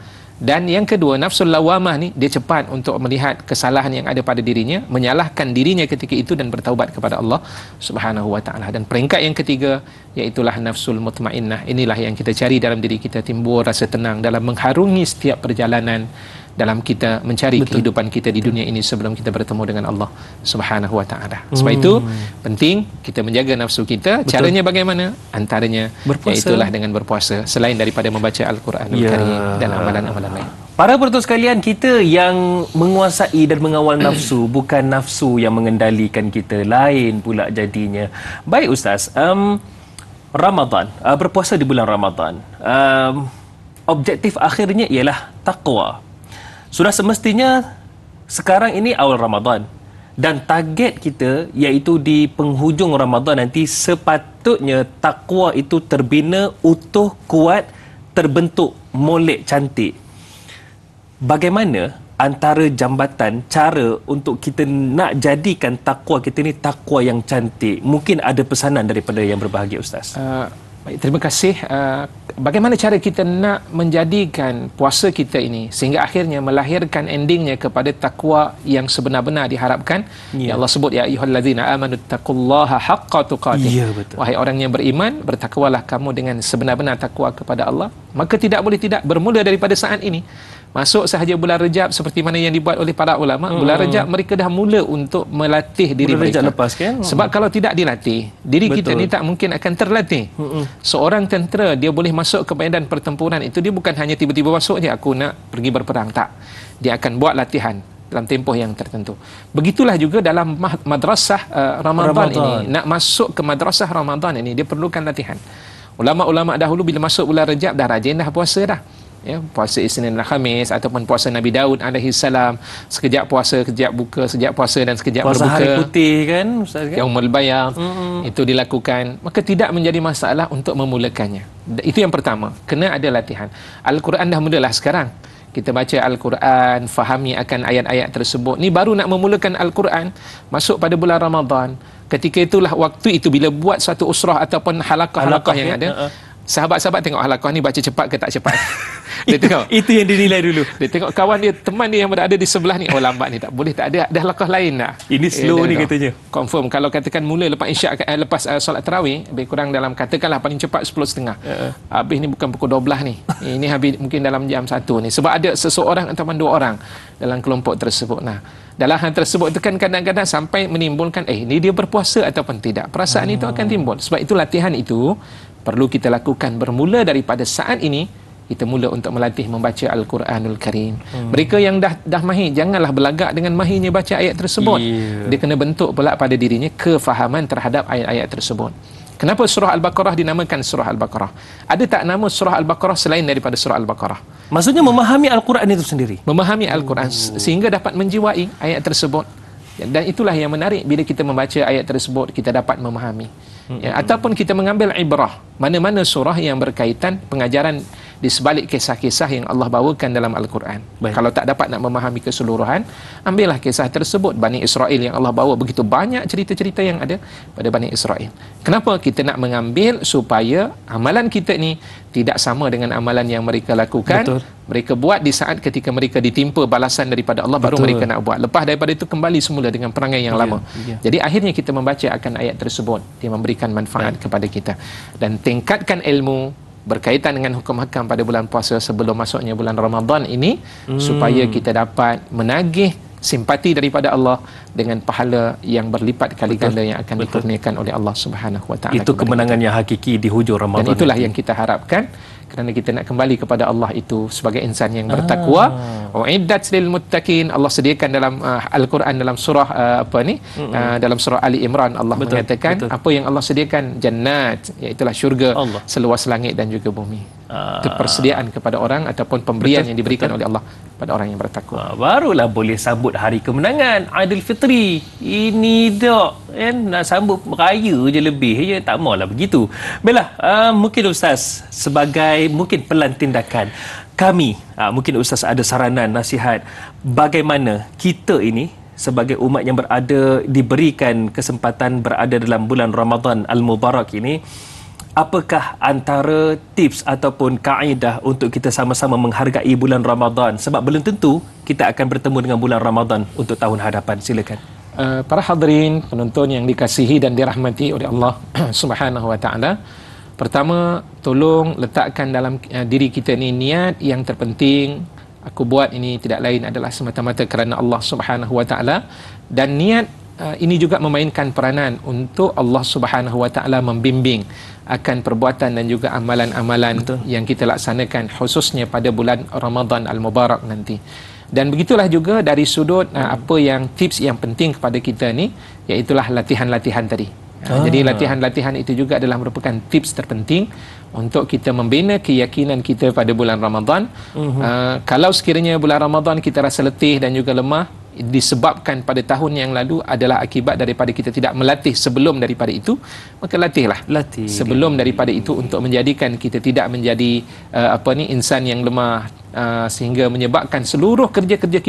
Dan yang kedua, nafsul lawamah ni, dia cepat untuk melihat kesalahan yang ada pada dirinya, menyalahkan dirinya ketika itu dan bertaubat kepada Allah Subhanahu Wa Taala. Dan peringkat yang ketiga, iaitulah nafsul mutmainnah. Inilah yang kita cari dalam diri kita, timbul rasa tenang dalam mengharungi setiap perjalanan dalam kita mencari kehidupan kita di dunia ini sebelum kita bertemu dengan Allah Subhanahu Wa Taala. Sebab itu penting kita menjaga nafsu kita. Caranya bagaimana? Antaranya iaitulah dengan berpuasa, selain daripada membaca Al-Quranul Karim dan amalan-amalan lain. Para penonton sekalian, kita yang menguasai dan mengawal nafsu, bukan nafsu yang mengendalikan kita, lain pula jadinya. Baik Ustaz, Ramadan, berpuasa di bulan Ramadan, objektif akhirnya ialah taqwa. Sudah semestinya sekarang ini awal Ramadan, dan target kita iaitu di penghujung Ramadan nanti sepatutnya takwa itu terbina, utuh, kuat, terbentuk, molek, cantik. Bagaimana antara jambatan, cara untuk kita nak jadikan takwa kita ni takwa yang cantik? Mungkin ada pesanan daripada yang berbahagia Ustaz. Baik, terima kasih. Bagaimana cara kita nak menjadikan puasa kita ini sehingga akhirnya melahirkan endingnya kepada takwa yang sebenar-benar diharapkan? Ya Allah sebut, ya ayyuhallazina amanu taqullaha haqqa tuqatih. Wahai orang yang beriman, bertakwalah kamu dengan sebenar-benar takwa kepada Allah. Maka tidak boleh tidak bermula daripada saat ini. Masuk sahaja bulan Rejab seperti mana yang dibuat oleh para ulama, bulan Rejab mereka dah mula untuk melatih diri mereka. Lepas, kan? Sebab kalau tidak dilatih, diri kita ni tak mungkin akan terlatih. Seorang tentera, dia boleh masuk ke medan pertempuran itu, dia bukan hanya tiba-tiba masuk je, aku nak pergi berperang, tak. Dia akan buat latihan dalam tempoh yang tertentu. Begitulah juga dalam madrasah Ramadan ini. Nak masuk ke madrasah Ramadan ini, dia perlukan latihan. Ulama-ulama dahulu bila masuk bulan Rejab dah rajin dah puasa dah. Ya, puasa Isnin dan Khamis ataupun puasa Nabi Daud alaihi salam, sekejap puasa, sekejap buka, sekejap puasa dan sekejap puasa berbuka. Puasa hari putih kan Ustaz kan? Yaumul Bayad, itu dilakukan. Maka tidak menjadi masalah untuk memulakannya. Itu yang pertama, kena ada latihan. Al-Quran dah mulalah sekarang. Kita baca Al-Quran, fahami akan ayat-ayat tersebut. Ni baru nak memulakan Al-Quran, masuk pada bulan Ramadan. Ketika itulah waktu itu bila buat satu usrah ataupun halaqah yang ada, sahabat-sahabat tengok halaqah ni baca cepat ke tak cepat. Dia tengok itu yang dinilai dulu. Dia tengok kawan dia, teman dia yang berada di sebelah ni, oh lambat ni, tak boleh, tak ada halaqah lain nak. Ini slow ni katanya. Confirm kalau katakan mula lepas isyak, lepas solat tarawih, lebih kurang dalam katakanlah paling cepat 10.30. Habis ni bukan pukul 12 ni. Ini habis mungkin dalam jam 1 ni. Sebab ada seseorang ataupun 2 orang dalam kelompok tersebut. Nah, dalam hal tersebut itu kan kadang-kadang sampai menimbulkan ni dia berpuasa ataupun tidak. Perasaan itu akan timbul. Sebab itu latihan itu perlu kita lakukan bermula daripada saat ini. Kita mula untuk melatih membaca Al-Quranul Karim. Mereka yang dah mahir, janganlah berlagak dengan mahirnya baca ayat tersebut. Dia kena bentuk pula pada dirinya kefahaman terhadap ayat-ayat tersebut. Kenapa surah Al-Baqarah dinamakan surah Al-Baqarah? Ada tak nama surah Al-Baqarah selain daripada surah Al-Baqarah? Maksudnya memahami Al-Quran itu sendiri. Memahami Al-Quran sehingga dapat menjiwai ayat tersebut. Dan itulah yang menarik, bila kita membaca ayat tersebut kita dapat memahami. Ataupun kita mengambil ibrah, mana-mana surah yang berkaitan pengajaran di sebalik kisah-kisah yang Allah bawakan dalam Al-Quran. Kalau tak dapat nak memahami keseluruhan, ambillah kisah tersebut. Bani Israel yang Allah bawa begitu banyak cerita-cerita yang ada pada Bani Israel. Kenapa kita nak mengambil? Supaya amalan kita ni tidak sama dengan amalan yang mereka lakukan. Betul. Mereka buat di saat ketika mereka ditimpa balasan daripada Allah. Betul. Baru mereka nak buat. Lepas daripada itu kembali semula dengan perangai yang lama. Jadi akhirnya kita membaca akan ayat tersebut, dia memberikan manfaat kepada kita. Dan tingkatkan ilmu berkaitan dengan hukum-hakam pada bulan puasa sebelum masuknya bulan Ramadan ini, supaya kita dapat menagih simpati daripada Allah dengan pahala yang berlipat kali ganda yang akan dikurniakan oleh Allah Subhanahu wa taala. Itu kemenangan yang hakiki di hujung Ramadan. Dan itulah yang kita harapkan, kerana kita nak kembali kepada Allah itu sebagai insan yang bertakwa. Uiddat lil muttaqin, Allah sediakan dalam Al-Quran dalam surah dalam surah Ali Imran, Allah mengatakan apa yang Allah sediakan, jannat, iaitu syurga seluas langit dan juga bumi. Itu persediaan kepada orang ataupun pemberian yang diberikan oleh Allah pada orang yang bertakwa. Barulah boleh sambut hari kemenangan Aidilfitri. Ini dok nak sambut raya je lebih je, tak maulah begitu. Baiklah, mungkin Ustaz sebagai mungkin pelan tindakan kami, mungkin Ustaz ada saranan, nasihat bagaimana kita ini sebagai umat yang diberikan kesempatan berada dalam bulan Ramadan Al-Mubarak ini. Apakah antara tips ataupun kaedah untuk kita sama-sama menghargai bulan Ramadan? Sebab belum tentu kita akan bertemu dengan bulan Ramadan untuk tahun hadapan. Silakan. Para hadirin, penonton yang dikasihi dan dirahmati oleh Allah Subhanahu wa taala. Pertama, tolong letakkan dalam diri kita ni niat yang terpenting. Aku buat ini tidak lain adalah semata-mata kerana Allah Subhanahu wa taala, dan niat ini juga memainkan peranan untuk Allah Subhanahu wa taala membimbing akan perbuatan dan juga amalan-amalan yang kita laksanakan khususnya pada bulan Ramadan Al-Mubarak nanti. Dan begitulah juga dari sudut apa yang tips yang penting kepada kita ni, iaitulah latihan-latihan tadi. Jadi latihan-latihan itu juga adalah merupakan tips terpenting untuk kita membina keyakinan kita pada bulan Ramadan. Kalau sekiranya bulan Ramadan kita rasa letih dan juga lemah, disebabkan pada tahun yang lalu adalah akibat daripada kita tidak melatih sebelum daripada itu, maka latihlah sebelum daripada itu untuk menjadikan kita tidak menjadi insan yang lemah, sehingga menyebabkan seluruh kerja-kerja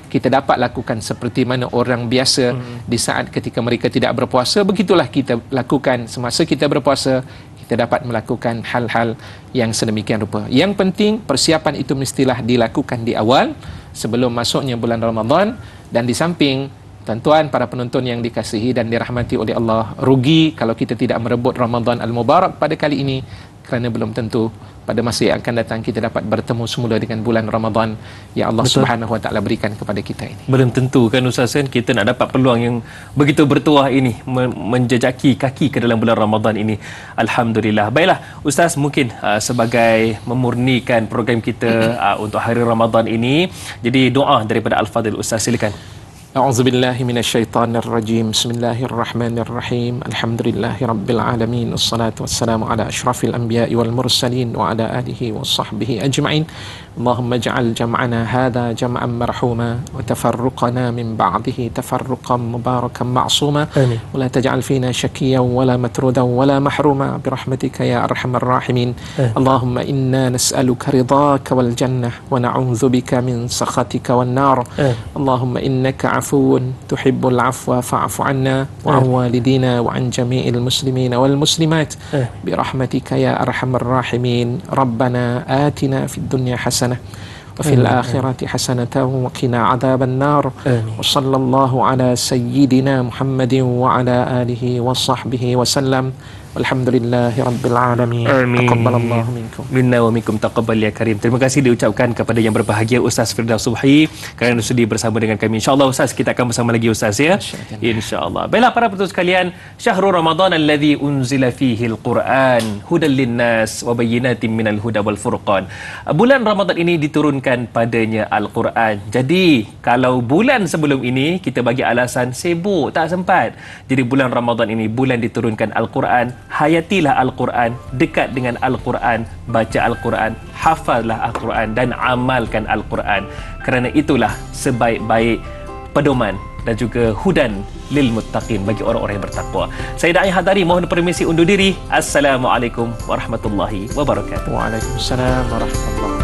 kita dapat lakukan seperti mana orang biasa di saat ketika mereka tidak berpuasa. Begitulah kita lakukan semasa kita berpuasa, kita dapat melakukan hal-hal yang sedemikian rupa. Yang penting persiapan itu mestilah dilakukan di awal sebelum masuknya bulan Ramadan. Dan di samping tuan-tuan para penonton yang dikasihi dan dirahmati oleh Allah, rugi kalau kita tidak merebut Ramadan Al-Mubarak pada kali ini, kerana belum tentu pada masa yang akan datang kita dapat bertemu semula dengan bulan Ramadan yang Allah Subhanahu wa taala berikan kepada kita ini. Belum tentu kan Ustaz, kan kita nak dapat peluang yang begitu bertuah ini, menjejaki kaki ke dalam bulan Ramadan ini. Alhamdulillah. Baiklah Ustaz, mungkin sebagai memurnikan program kita untuk hari Ramadan ini, jadi doa daripada Al-Fadhil Ustaz, silakan. A'udzubillahi minasyaitonirrajim. Bismillahirrahmanirrahim. Alhamdulillahi rabbil alamin. Wassalatu wassalamu ala asyrafil anbiya'i wal mursalin wa ala alihi wa sahbihi ajma'in. Allahumma ij'al jam'ana hadha jam'an marhuma wa tafarruqana min ba'dihi tafarruqan mubarakan ma'suma. Amin. Wa la taj'al fina shakiyyan wa la matrudan wa la mahruma bi rahmatika ya arhamar rahimin. Allahumma inna nas'aluka ridhaka wal jannah wa na'udzu bika min sakhatika wan nar. Allahumma innaka عفو تحب العفو فاعف عنا وعن والدينا وعن جميع المسلمين والمسلمات برحمتك يا أرحم الراحمين. ربنا آتنا في الدنيا حسنة وفي الآخرة حسنة وقنا عذاب النار. وصلى الله على سيدنا محمد وعلى آله وصحبه وسلم. Alhamdulillahi rabbil alamin. Taqabbalallahu minkum. Minna wa minkum taqabbal ya karim. Terima kasih diucapkan kepada yang berbahagia Ustaz Firdaus Subhi kerana sudi bersama dengan kami. Insya-Allah Ustaz, kita akan bersama lagi Ustaz ya. Insya-Allah. Baiklah para penonton sekalian, syahrul Ramadan alladzi unzila fihi al-Quran hudal linnas wa bayyinatin minal huda wal furqan. Bulan Ramadan ini diturunkan padanya Al-Quran. Jadi kalau bulan sebelum ini kita bagi alasan sibuk, tak sempat. Jadi bulan Ramadan ini bulan diturunkan Al-Quran. Hayatilah Al-Quran, dekat dengan Al-Quran, baca Al-Quran, hafallah Al-Quran dan amalkan Al-Quran. Kerana itulah sebaik-baik pedoman dan juga hudan lil muttaqin, bagi orang-orang yang bertakwa. Saya Da'i Hadari mohon permisi undur diri. Assalamualaikum warahmatullahi wabarakatuh. Waalaikumsalam warahmatullahi wabarakatuh.